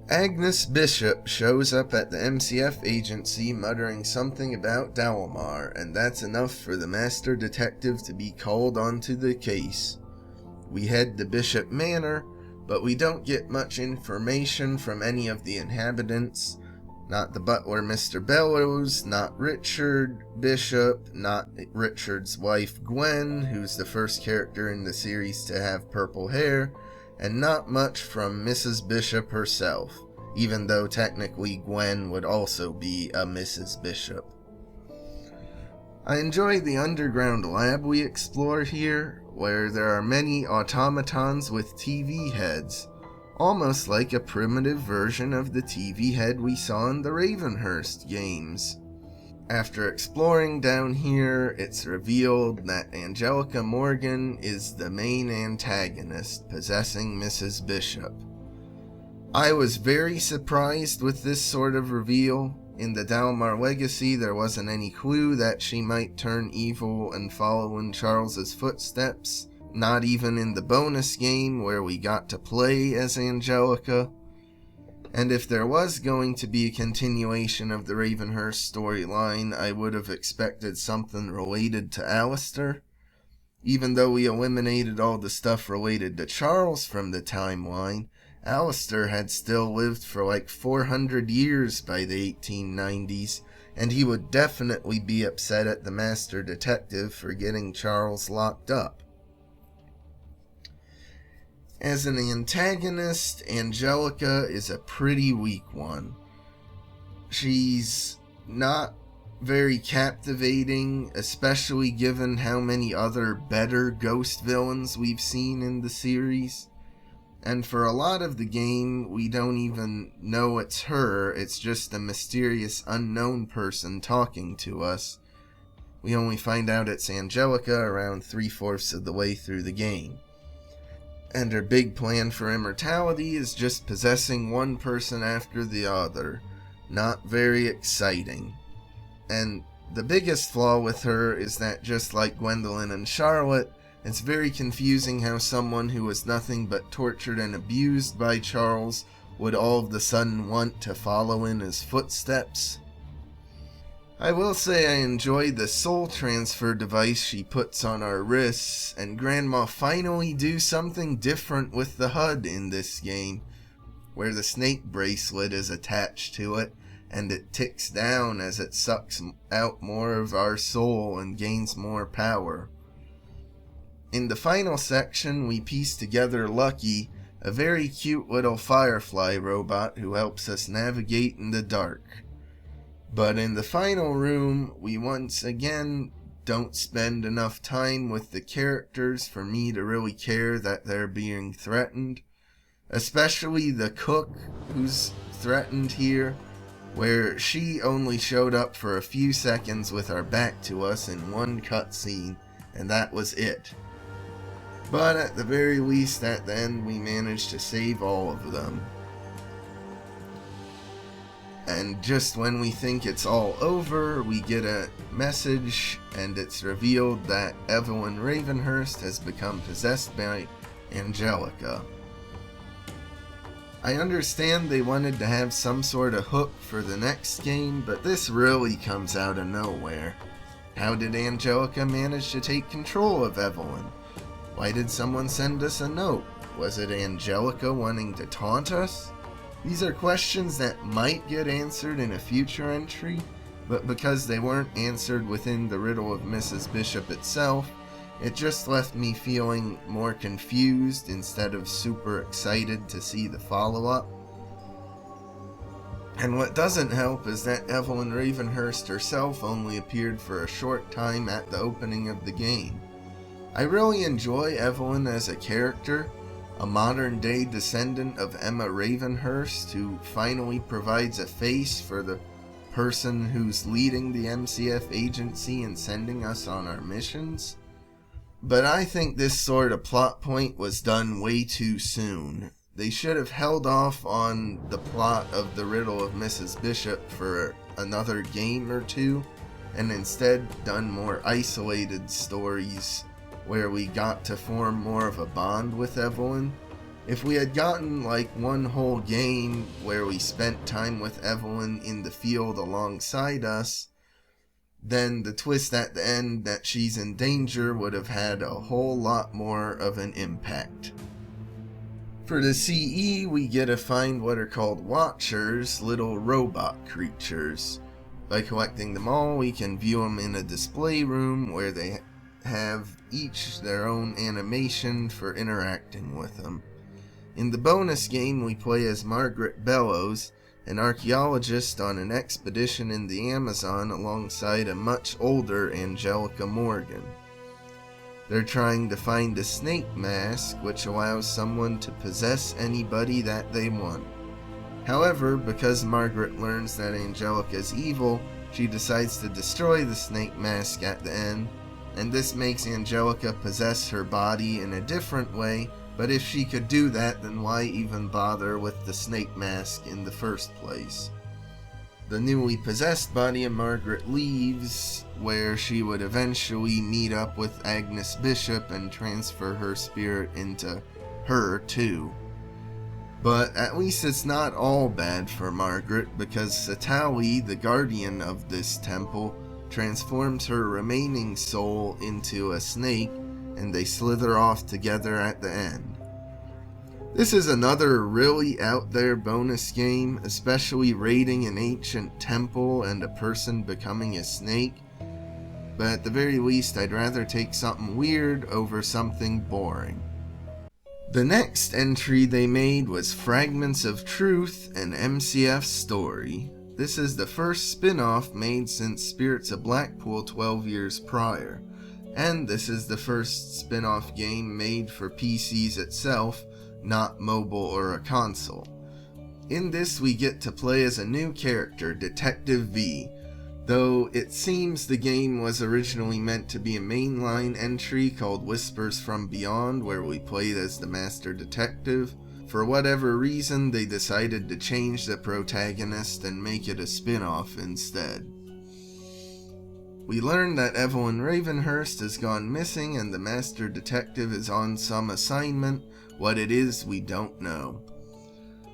Speaker 1: Agnes Bishop shows up at the MCF agency muttering something about Dalimar, and that's enough for the master detective to be called onto the case. We head to Bishop Manor, but we don't get much information from any of the inhabitants. Not the butler Mr. Bellows, not Richard Bishop, not Richard's wife Gwen, who's the first character in the series to have purple hair, and not much from Mrs. Bishop herself, even though technically Gwen would also be a Mrs. Bishop. I enjoy the underground lab we explore here, where there are many automatons with TV heads, almost like a primitive version of the TV head we saw in the Ravenhurst games. After exploring down here, it's revealed that Angelica Morgan is the main antagonist, possessing Mrs. Bishop. I was very surprised with this sort of reveal. In the Dalimar Legacy, there wasn't any clue that she might turn evil and follow in Charles's footsteps, not even in the bonus game where we got to play as Angelica. And if there was going to be a continuation of the Ravenhurst storyline, I would have expected something related to Alistair. Even though we eliminated all the stuff related to Charles from the timeline, Alistair had still lived for like 400 years by the 1890s, and he would definitely be upset at the Master Detective for getting Charles locked up. As an antagonist, Angelica is a pretty weak one. She's not very captivating, especially given how many other better ghost villains we've seen in the series. And for a lot of the game, we don't even know it's her, it's just a mysterious unknown person talking to us. We only find out it's Angelica around 3/4 of the way through the game. And her big plan for immortality is just possessing one person after the other. Not very exciting. And the biggest flaw with her is that, just like Gwendolyn and Charlotte, it's very confusing how someone who was nothing but tortured and abused by Charles would all of a sudden want to follow in his footsteps. I will say I enjoy the soul transfer device she puts on our wrists, and GrandMA finally do something different with the HUD in this game, where the snake bracelet is attached to it, and it ticks down as it sucks out more of our soul and gains more power. In the final section, we piece together Lucky, a very cute little firefly robot who helps us navigate in the dark. But in the final room, we once again don't spend enough time with the characters for me to really care that they're being threatened. Especially the cook, who's threatened here, where she only showed up for a few seconds with our back to us in one cutscene, and that was it. But at the very least, at the end, we managed to save all of them. And just when we think it's all over, we get a message, and it's revealed that Evelyn Ravenhurst has become possessed by Angelica. I understand they wanted to have some sort of hook for the next game, but this really comes out of nowhere. How did Angelica manage to take control of Evelyn? Why did someone send us a note? Was it Angelica wanting to taunt us? These are questions that might get answered in a future entry, but because they weren't answered within the Riddle of Mrs. Bishop itself, it just left me feeling more confused instead of super excited to see the follow-up. And what doesn't help is that Evelyn Ravenhurst herself only appeared for a short time at the opening of the game. I really enjoy Evelyn as a character, a modern-day descendant of Emma Ravenhurst who finally provides a face for the person who's leading the MCF agency and sending us on our missions. But I think this sort of plot point was done way too soon. They should have held off on the plot of the Riddle of Mrs. Bishop for another game or two, and instead done more isolated stories where we got to form more of a bond with Evelyn. If we had gotten like one whole game where we spent time with Evelyn in the field alongside us, then the twist at the end that she's in danger would have had a whole lot more of an impact. For the CE, we get to find what are called Watchers, little robot creatures. By collecting them all, we can view them in a display room where they have each their own animation for interacting with them. In the bonus game, we play as Margaret Bellows, an archaeologist on an expedition in the Amazon alongside a much older Angelica Morgan. They're trying to find a snake mask which allows someone to possess anybody that they want. However, because Margaret learns that Angelica is evil, she decides to destroy the snake mask at the end, and this makes Angelica possess her body in a different way, but if she could do that, then why even bother with the snake mask in the first place? The newly possessed body of Margaret leaves, where she would eventually meet up with Agnes Bishop and transfer her spirit into her too. But at least it's not all bad for Margaret, because Satawi, the guardian of this temple, transforms her remaining soul into a snake, and they slither off together at the end. This is another really out there bonus game, especially raiding an ancient temple and a person becoming a snake, but at the very least I'd rather take something weird over something boring. The next entry they made was Fragments of Truth, an MCF story. This is the first spin-off made since Spirits of Blackpool 12 years prior, and this is the first spin-off game made for PCs itself, not mobile or a console. In this we get to play as a new character, Detective V, though it seems the game was originally meant to be a mainline entry called Whispers from Beyond, where we played as the Master Detective. For whatever reason, they decided to change the protagonist and make it a spin-off instead. We learn that Evelyn Ravenhurst has gone missing and the Master Detective is on some assignment. What it is, we don't know.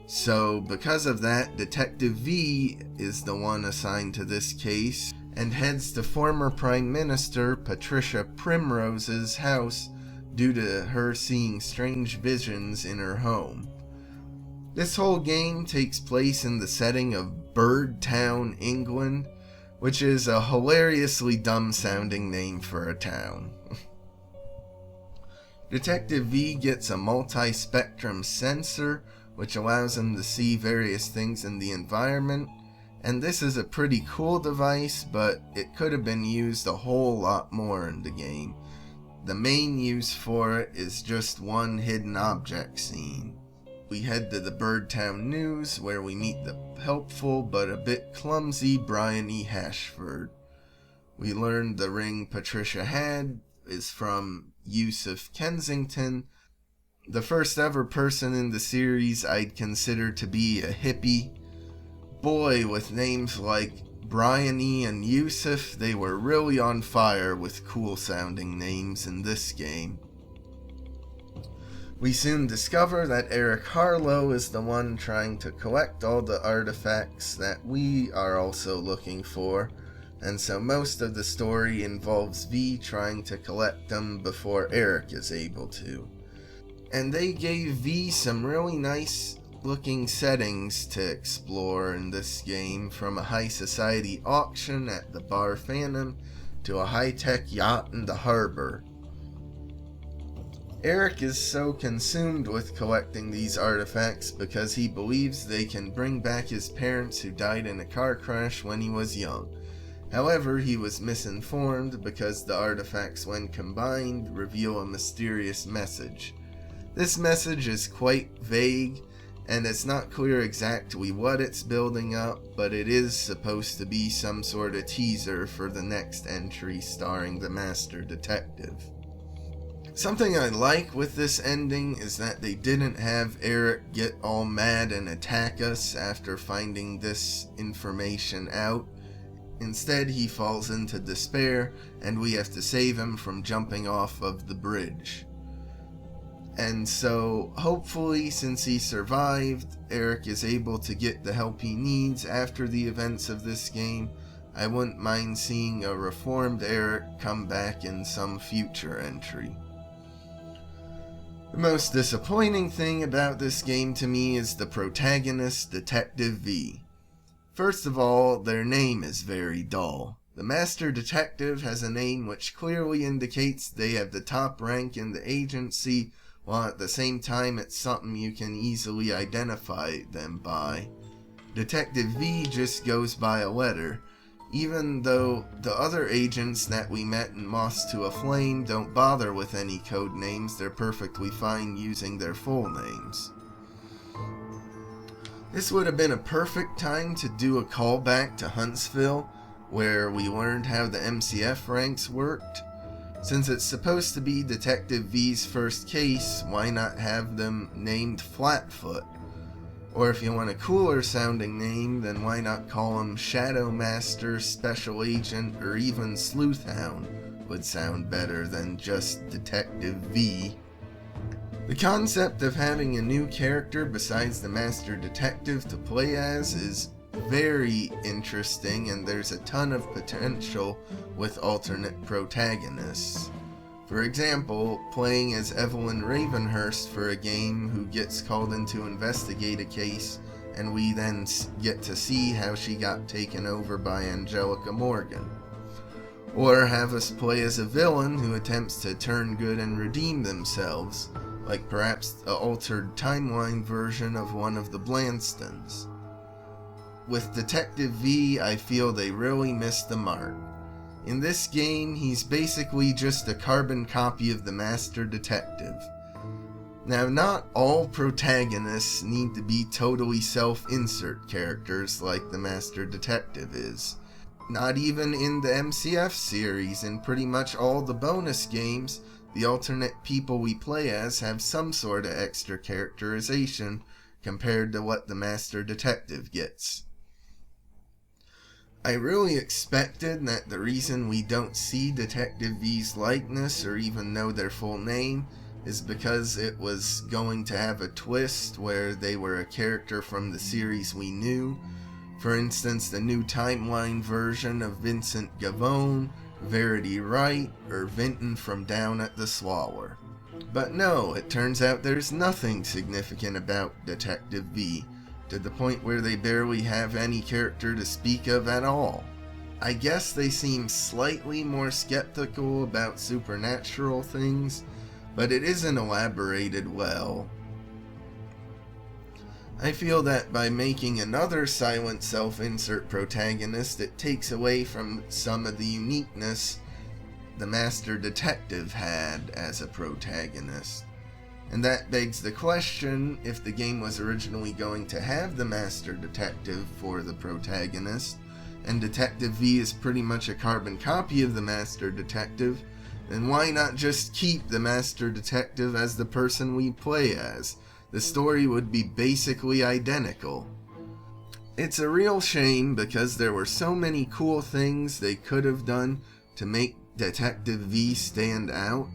Speaker 1: So, because of that, Detective V is the one assigned to this case and heads to former Prime Minister Patricia Primrose's house due to her seeing strange visions in her home. This whole game takes place in the setting of Birdtown, England, which is a hilariously dumb-sounding name for a town. Detective V gets a multi-spectrum sensor, which allows him to see various things in the environment, and this is a pretty cool device, but it could have been used a whole lot more in the game. The main use for it is just one hidden object scene. We head to the Birdtown News, where we meet the helpful but a bit clumsy Brian E. Hashford. We learn the ring Patricia had is from Yusuf Kensington, the first ever person in the series I'd consider to be a hippie. Boy, with names like Brian E. and Yusuf, they were really on fire with cool sounding names in this game. We soon discover that Eric Harlow is the one trying to collect all the artifacts that we are also looking for, and so most of the story involves V trying to collect them before Eric is able to. And they gave V some really nice looking settings to explore in this game, from a high society auction at the Bar Phantom to a high-tech yacht in the harbor. Eric is so consumed with collecting these artifacts because he believes they can bring back his parents who died in a car crash when he was young. However, he was misinformed because the artifacts, when combined, reveal a mysterious message. This message is quite vague, and it's not clear exactly what it's building up, but it is supposed to be some sort of teaser for the next entry starring the Master Detective. Something I like with this ending is that they didn't have Eric get all mad and attack us after finding this information out. Instead, he falls into despair, and we have to save him from jumping off of the bridge. And so, hopefully, since he survived, Eric is able to get the help he needs after the events of this game. I wouldn't mind seeing a reformed Eric come back in some future entry. The most disappointing thing about this game to me is the protagonist, Detective V. First of all, their name is very dull. The Master Detective has a name which clearly indicates they have the top rank in the agency, while at the same time it's something you can easily identify them by. Detective V just goes by a letter, even though the other agents that we met in Moss to a Flame don't bother with any code names. They're perfectly fine using their full names. This would have been a perfect time to do a callback to Huntsville, where we learned how the MCF ranks worked. Since it's supposed to be Detective V's first case, why not have them named Flatfoot? Or if you want a cooler sounding name, then why not call him Shadow Master, Special Agent, or even Sleuthhound would sound better than just Detective V. The concept of having a new character besides the Master Detective to play as is very interesting, and there's a ton of potential with alternate protagonists. For example, playing as Evelyn Ravenhurst for a game who gets called in to investigate a case, and we then get to see how she got taken over by Angelica Morgan. Or have us play as a villain who attempts to turn good and redeem themselves, like perhaps an altered timeline version of one of the Blanstons. With Detective V, I feel they really missed the mark. In this game, he's basically just a carbon copy of the Master Detective. Now, not all protagonists need to be totally self-insert characters like the Master Detective is. Not even in the MCF series. In pretty much all the bonus games, the alternate people we play as have some sort of extra characterization compared to what the Master Detective gets. I really expected that the reason we don't see Detective V's likeness or even know their full name is because it was going to have a twist where they were a character from the series we knew. For instance, the new timeline version of Vincent Gavone, Verity Wright, or Vinton from Down at the Swallower. But no, it turns out there's nothing significant about Detective V, to the point where they barely have any character to speak of at all. I guess they seem slightly more skeptical about supernatural things, but it isn't elaborated well. I feel that by making another silent self-insert protagonist, it takes away from some of the uniqueness the Master Detective had as a protagonist. And that begs the question, if the game was originally going to have the Master Detective for the protagonist, and Detective V is pretty much a carbon copy of the Master Detective, then why not just keep the Master Detective as the person we play as? The story would be basically identical. It's a real shame because there were so many cool things they could have done to make Detective V stand out.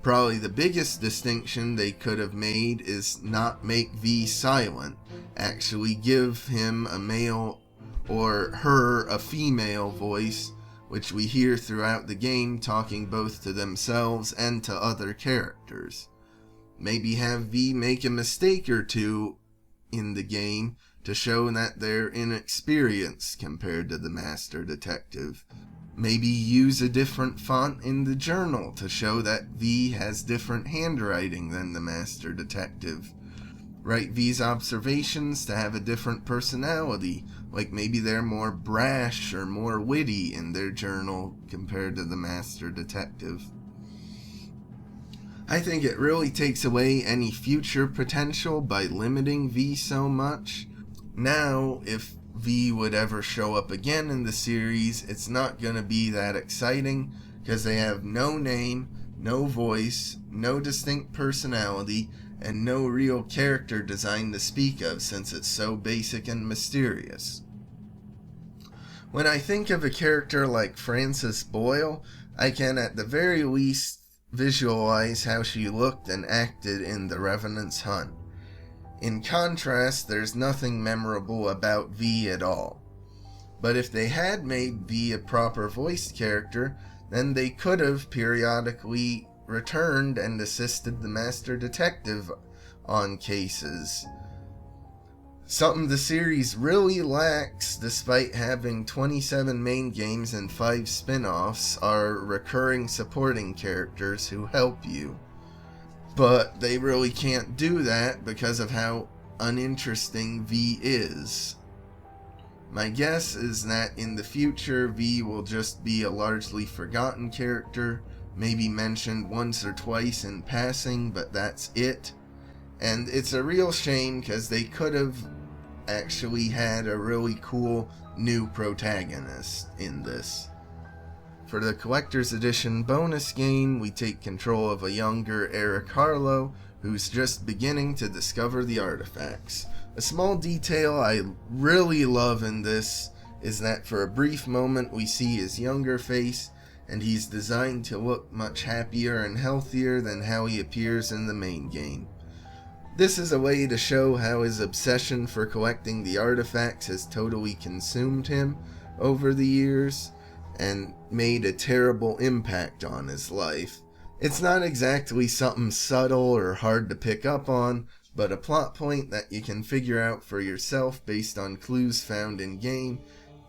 Speaker 1: Probably the biggest distinction they could have made is not make V silent, actually give him a male or her a female voice, which we hear throughout the game talking both to themselves and to other characters. Maybe have V make a mistake or two in the game to show that they're inexperienced compared to the Master Detective. Maybe use a different font in the journal to show that V has different handwriting than the Master Detective. Write V's observations to have a different personality, like maybe they're more brash or more witty in their journal compared to the Master Detective. I think it really takes away any future potential by limiting V so much. Now, if V would ever show up again in the series, it's not going to be that exciting because they have no name, no voice, no distinct personality, and no real character design to speak of since it's so basic and mysterious. When I think of a character like Francis Boyle, I can at the very least visualize how she looked and acted in The Revenant's Hunt. In contrast, there's nothing memorable about V at all. But if they had made V a proper voiced character, then they could have periodically returned and assisted the Master Detective on cases. Something the series really lacks, despite having 27 main games and 5 spin-offs, are recurring supporting characters who help you. But they really can't do that because of how uninteresting V is. My guess is that in the future, V will just be a largely forgotten character, maybe mentioned once or twice in passing, but that's it. And it's a real shame because they could have actually had a really cool new protagonist in this. For the Collector's Edition bonus game, we take control of a younger Eric Harlow who's just beginning to discover the artifacts. A small detail I really love in this is that for a brief moment we see his younger face, and he's designed to look much happier and healthier than how he appears in the main game. This is a way to show how his obsession for collecting the artifacts has totally consumed him over the years and made a terrible impact on his life. It's not exactly something subtle or hard to pick up on, but a plot point that you can figure out for yourself based on clues found in game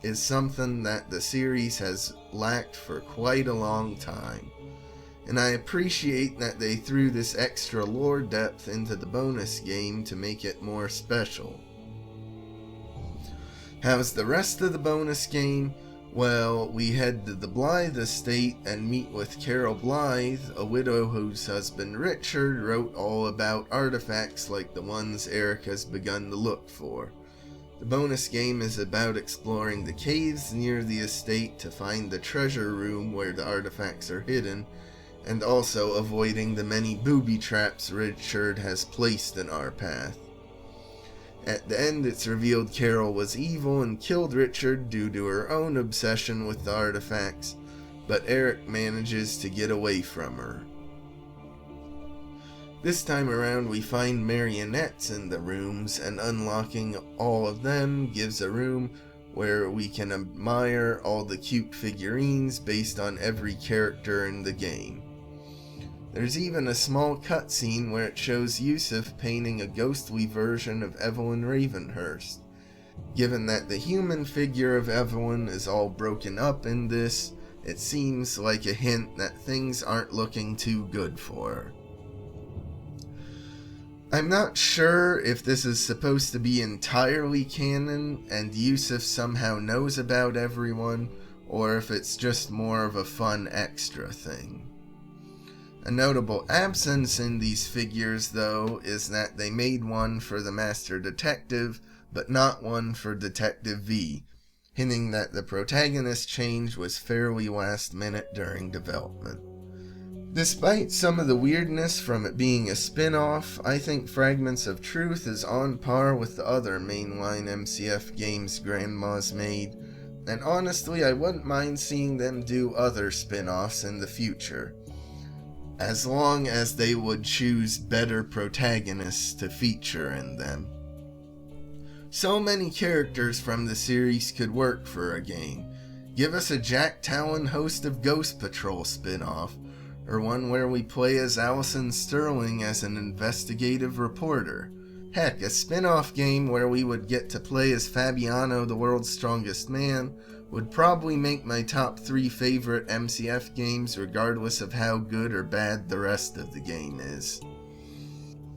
Speaker 1: is something that the series has lacked for quite a long time. And I appreciate that they threw this extra lore depth into the bonus game to make it more special. How's the rest of the bonus game? Well, we head to the Blythe estate and meet with Carol Blythe, a widow whose husband Richard wrote all about artifacts like the ones Eric has begun to look for. The bonus game is about exploring the caves near the estate to find the treasure room where the artifacts are hidden, and also avoiding the many booby traps Richard has placed in our path. At the end, it's revealed Carol was evil and killed Richard due to her own obsession with the artifacts, but Eric manages to get away from her. This time around, we find marionettes in the rooms, and unlocking all of them gives a room where we can admire all the cute figurines based on every character in the game. There's even a small cutscene where it shows Yusuf painting a ghostly version of Evelyn Ravenhurst. Given that the human figure of Evelyn is all broken up in this, it seems like a hint that things aren't looking too good for her. I'm not sure if this is supposed to be entirely canon and Yusuf somehow knows about everyone, or if it's just more of a fun extra thing. A notable absence in these figures, though, is that they made one for the Master Detective, but not one for Detective V, hinting that the protagonist change was fairly last minute during development. Despite some of the weirdness from it being a spin-off, I think Fragments of Truth is on par with the other mainline MCF games GrandMA's made, and honestly I wouldn't mind seeing them do other spin-offs in the future, as long as they would choose better protagonists to feature in them. So many characters from the series could work for a game. Give us a Jack Talon Host of Ghost Patrol spin-off, or one where we play as Allison Sterling as an investigative reporter. Heck, a spin-off game where we would get to play as Fabiano, the world's strongest man, would probably make my top 3 favorite MCF games regardless of how good or bad the rest of the game is.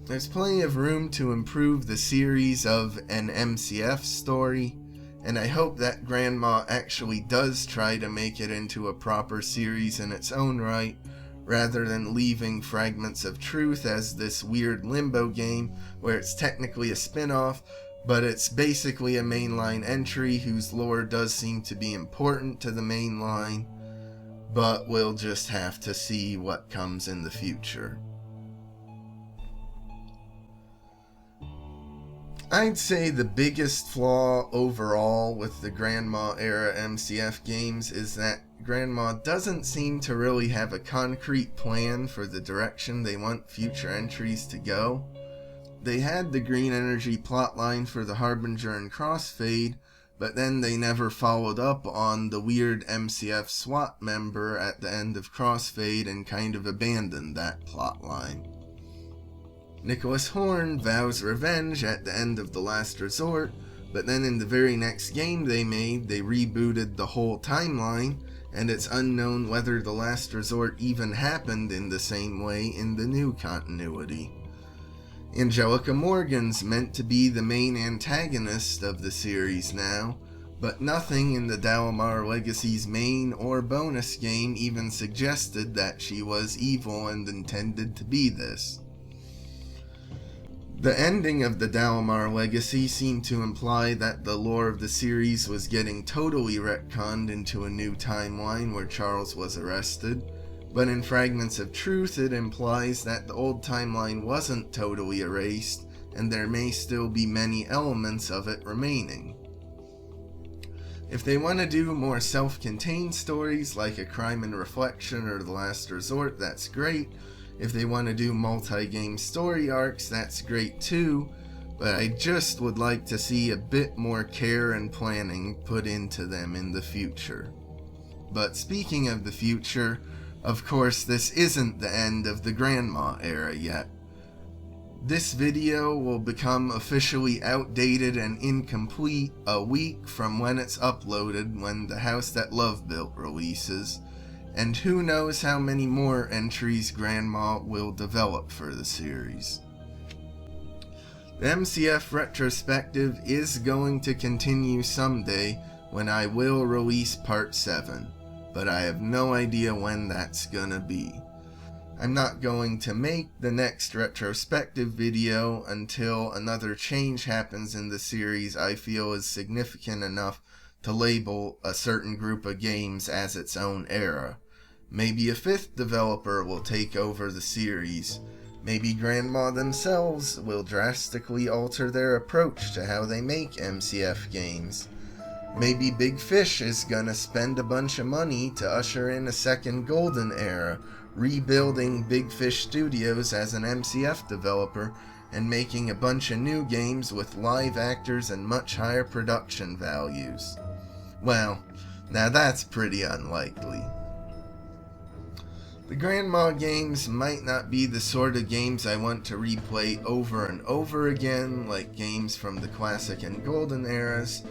Speaker 1: There's plenty of room to improve the series of an MCF story, and I hope that GrandMA actually does try to make it into a proper series in its own right, rather than leaving Fragments of Truth as this weird limbo game where it's technically a spin-off, but it's basically a mainline entry whose lore does seem to be important to the mainline, but we'll just have to see what comes in the future. I'd say the biggest flaw overall with the GrandMA era MCF games is that GrandMA doesn't seem to really have a concrete plan for the direction they want future entries to go. They had the green energy plotline for the Harbinger and Crossfade, but then they never followed up on the weird MCF SWAT member at the end of Crossfade and kind of abandoned that plotline. Nicholas Horn vows revenge at the end of The Last Resort, but then in the very next game they made, they rebooted the whole timeline, and it's unknown whether The Last Resort even happened in the same way in the new continuity. Angelica Morgan's meant to be the main antagonist of the series now, but nothing in the Dalimar Legacy's main or bonus game even suggested that she was evil and intended to be this. The ending of the Dalimar Legacy seemed to imply that the lore of the series was getting totally retconned into a new timeline where Charles was arrested, but in Fragments of Truth it implies that the old timeline wasn't totally erased, and there may still be many elements of it remaining. If they want to do more self-contained stories like A Crime and Reflection or The Last Resort, that's great. If they want to do multi-game story arcs, that's great too, but I just would like to see a bit more care and planning put into them in the future. But speaking of the future, of course this isn't the end of the GrandMA era yet. This video will become officially outdated and incomplete a week from when it's uploaded when The House That Love Built releases, and who knows how many more entries GrandMA will develop for the series. The MCF Retrospective is going to continue someday when I will release Part 7, but I have no idea when that's gonna be. I'm not going to make the next retrospective video until another change happens in the series I feel is significant enough to label a certain group of games as its own era. Maybe a fifth developer will take over the series. Maybe GrandMA themselves will drastically alter their approach to how they make MCF games. Maybe Big Fish is gonna spend a bunch of money to usher in a second golden era, rebuilding Big Fish Studios as an MCF developer and making a bunch of new games with live actors and much higher production values. Well, now that's pretty unlikely. The GrandMA games might not be the sort of games I want to replay over and over again, like games from the classic and golden eras,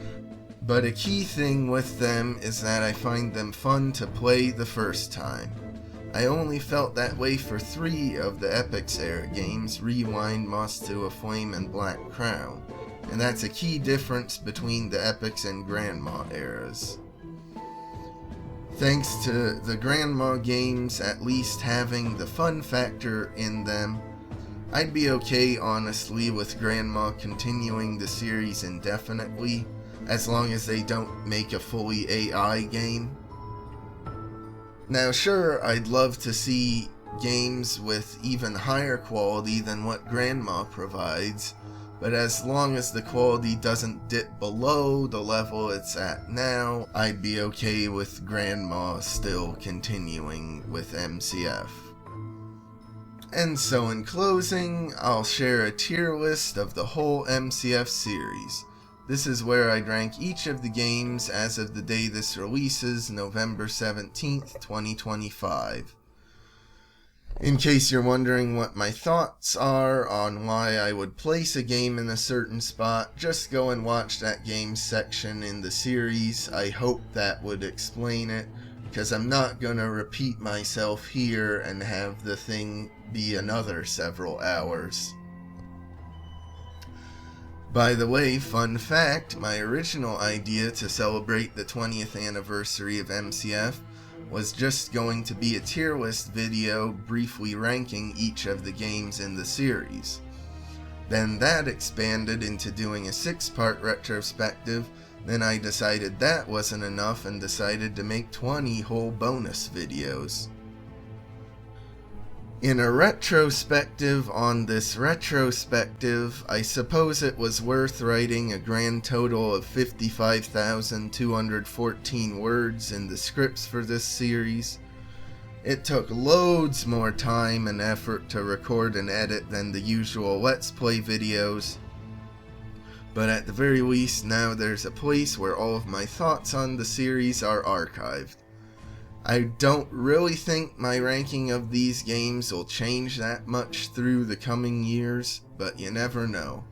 Speaker 1: but a key thing with them is that I find them fun to play the first time. I only felt that way for 3 of the Epix era games, Rewind, Moss to a Flame, and Black Crown, and that's a key difference between the Epix and GrandMA eras. Thanks to the GrandMA games at least having the fun factor in them, I'd be okay honestly with GrandMA continuing the series indefinitely, as long as they don't make a fully AI game. Now sure, I'd love to see games with even higher quality than what GrandMA provides, but as long as the quality doesn't dip below the level it's at now, I'd be okay with GrandMA still continuing with MCF. And so in closing, I'll share a tier list of the whole MCF series. This is where I'd rank each of the games as of the day this releases, November 17th, 2025. In case you're wondering what my thoughts are on why I would place a game in a certain spot, just go and watch that games section in the series. I hope that would explain it, because I'm not gonna repeat myself here and have the thing be another several hours. By the way, fun fact, my original idea to celebrate the 20th anniversary of MCF was just going to be a tier list video briefly ranking each of the games in the series. Then that expanded into doing a 6-part retrospective, then I decided that wasn't enough and decided to make 20 whole bonus videos. In a retrospective on this retrospective, I suppose it was worth writing a grand total of 55,214 words in the scripts for this series. It took loads more time and effort to record and edit than the usual Let's Play videos. But at the very least, now there's a place where all of my thoughts on the series are archived. I don't really think my ranking of these games will change that much through the coming years, but you never know.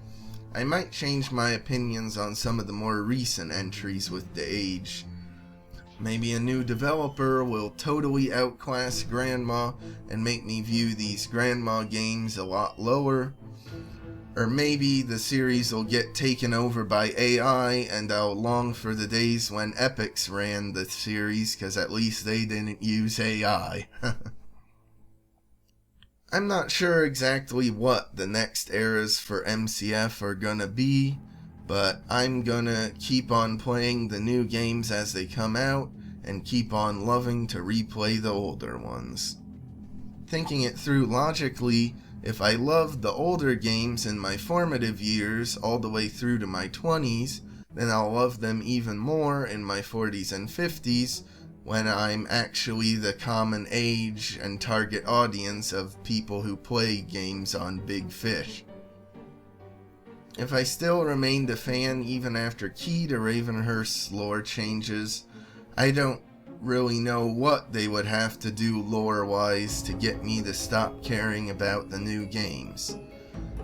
Speaker 1: I might change my opinions on some of the more recent entries with the age. Maybe a new developer will totally outclass GrandMA and make me view these GrandMA games a lot lower. Or maybe the series will get taken over by AI and I'll long for the days when Epics ran the series, because at least they didn't use AI. I'm not sure exactly what the next eras for MCF are gonna be, but I'm gonna keep on playing the new games as they come out and keep on loving to replay the older ones. Thinking it through logically, if I loved the older games in my formative years all the way through to my 20s, then I'll love them even more in my 40s and 50s when I'm actually the common age and target audience of people who play games on Big Fish. If I still remained a fan even after key to Ravenhurst's lore changes, I don't really know what they would have to do lore-wise to get me to stop caring about the new games.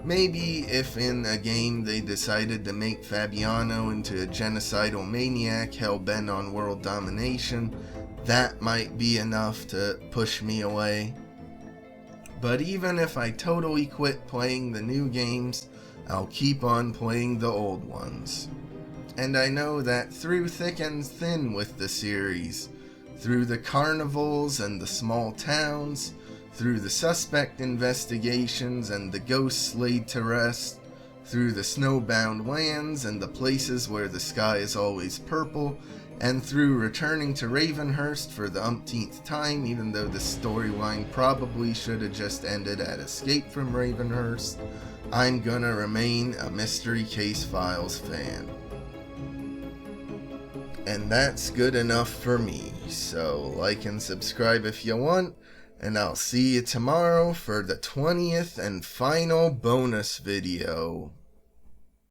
Speaker 1: Maybe if in a game they decided to make Fabiano into a genocidal maniac hell-bent on world domination, that might be enough to push me away. But even if I totally quit playing the new games, I'll keep on playing the old ones. And I know that through thick and thin with the series, through the carnivals and the small towns, through the suspect investigations and the ghosts laid to rest, through the snowbound lands and the places where the sky is always purple, and through returning to Ravenhurst for the umpteenth time, even though the storyline probably should have just ended at Escape from Ravenhurst, I'm gonna remain a Mystery Case Files fan. And that's good enough for me, so like and subscribe if you want, and I'll see you tomorrow for the 20th and final bonus video.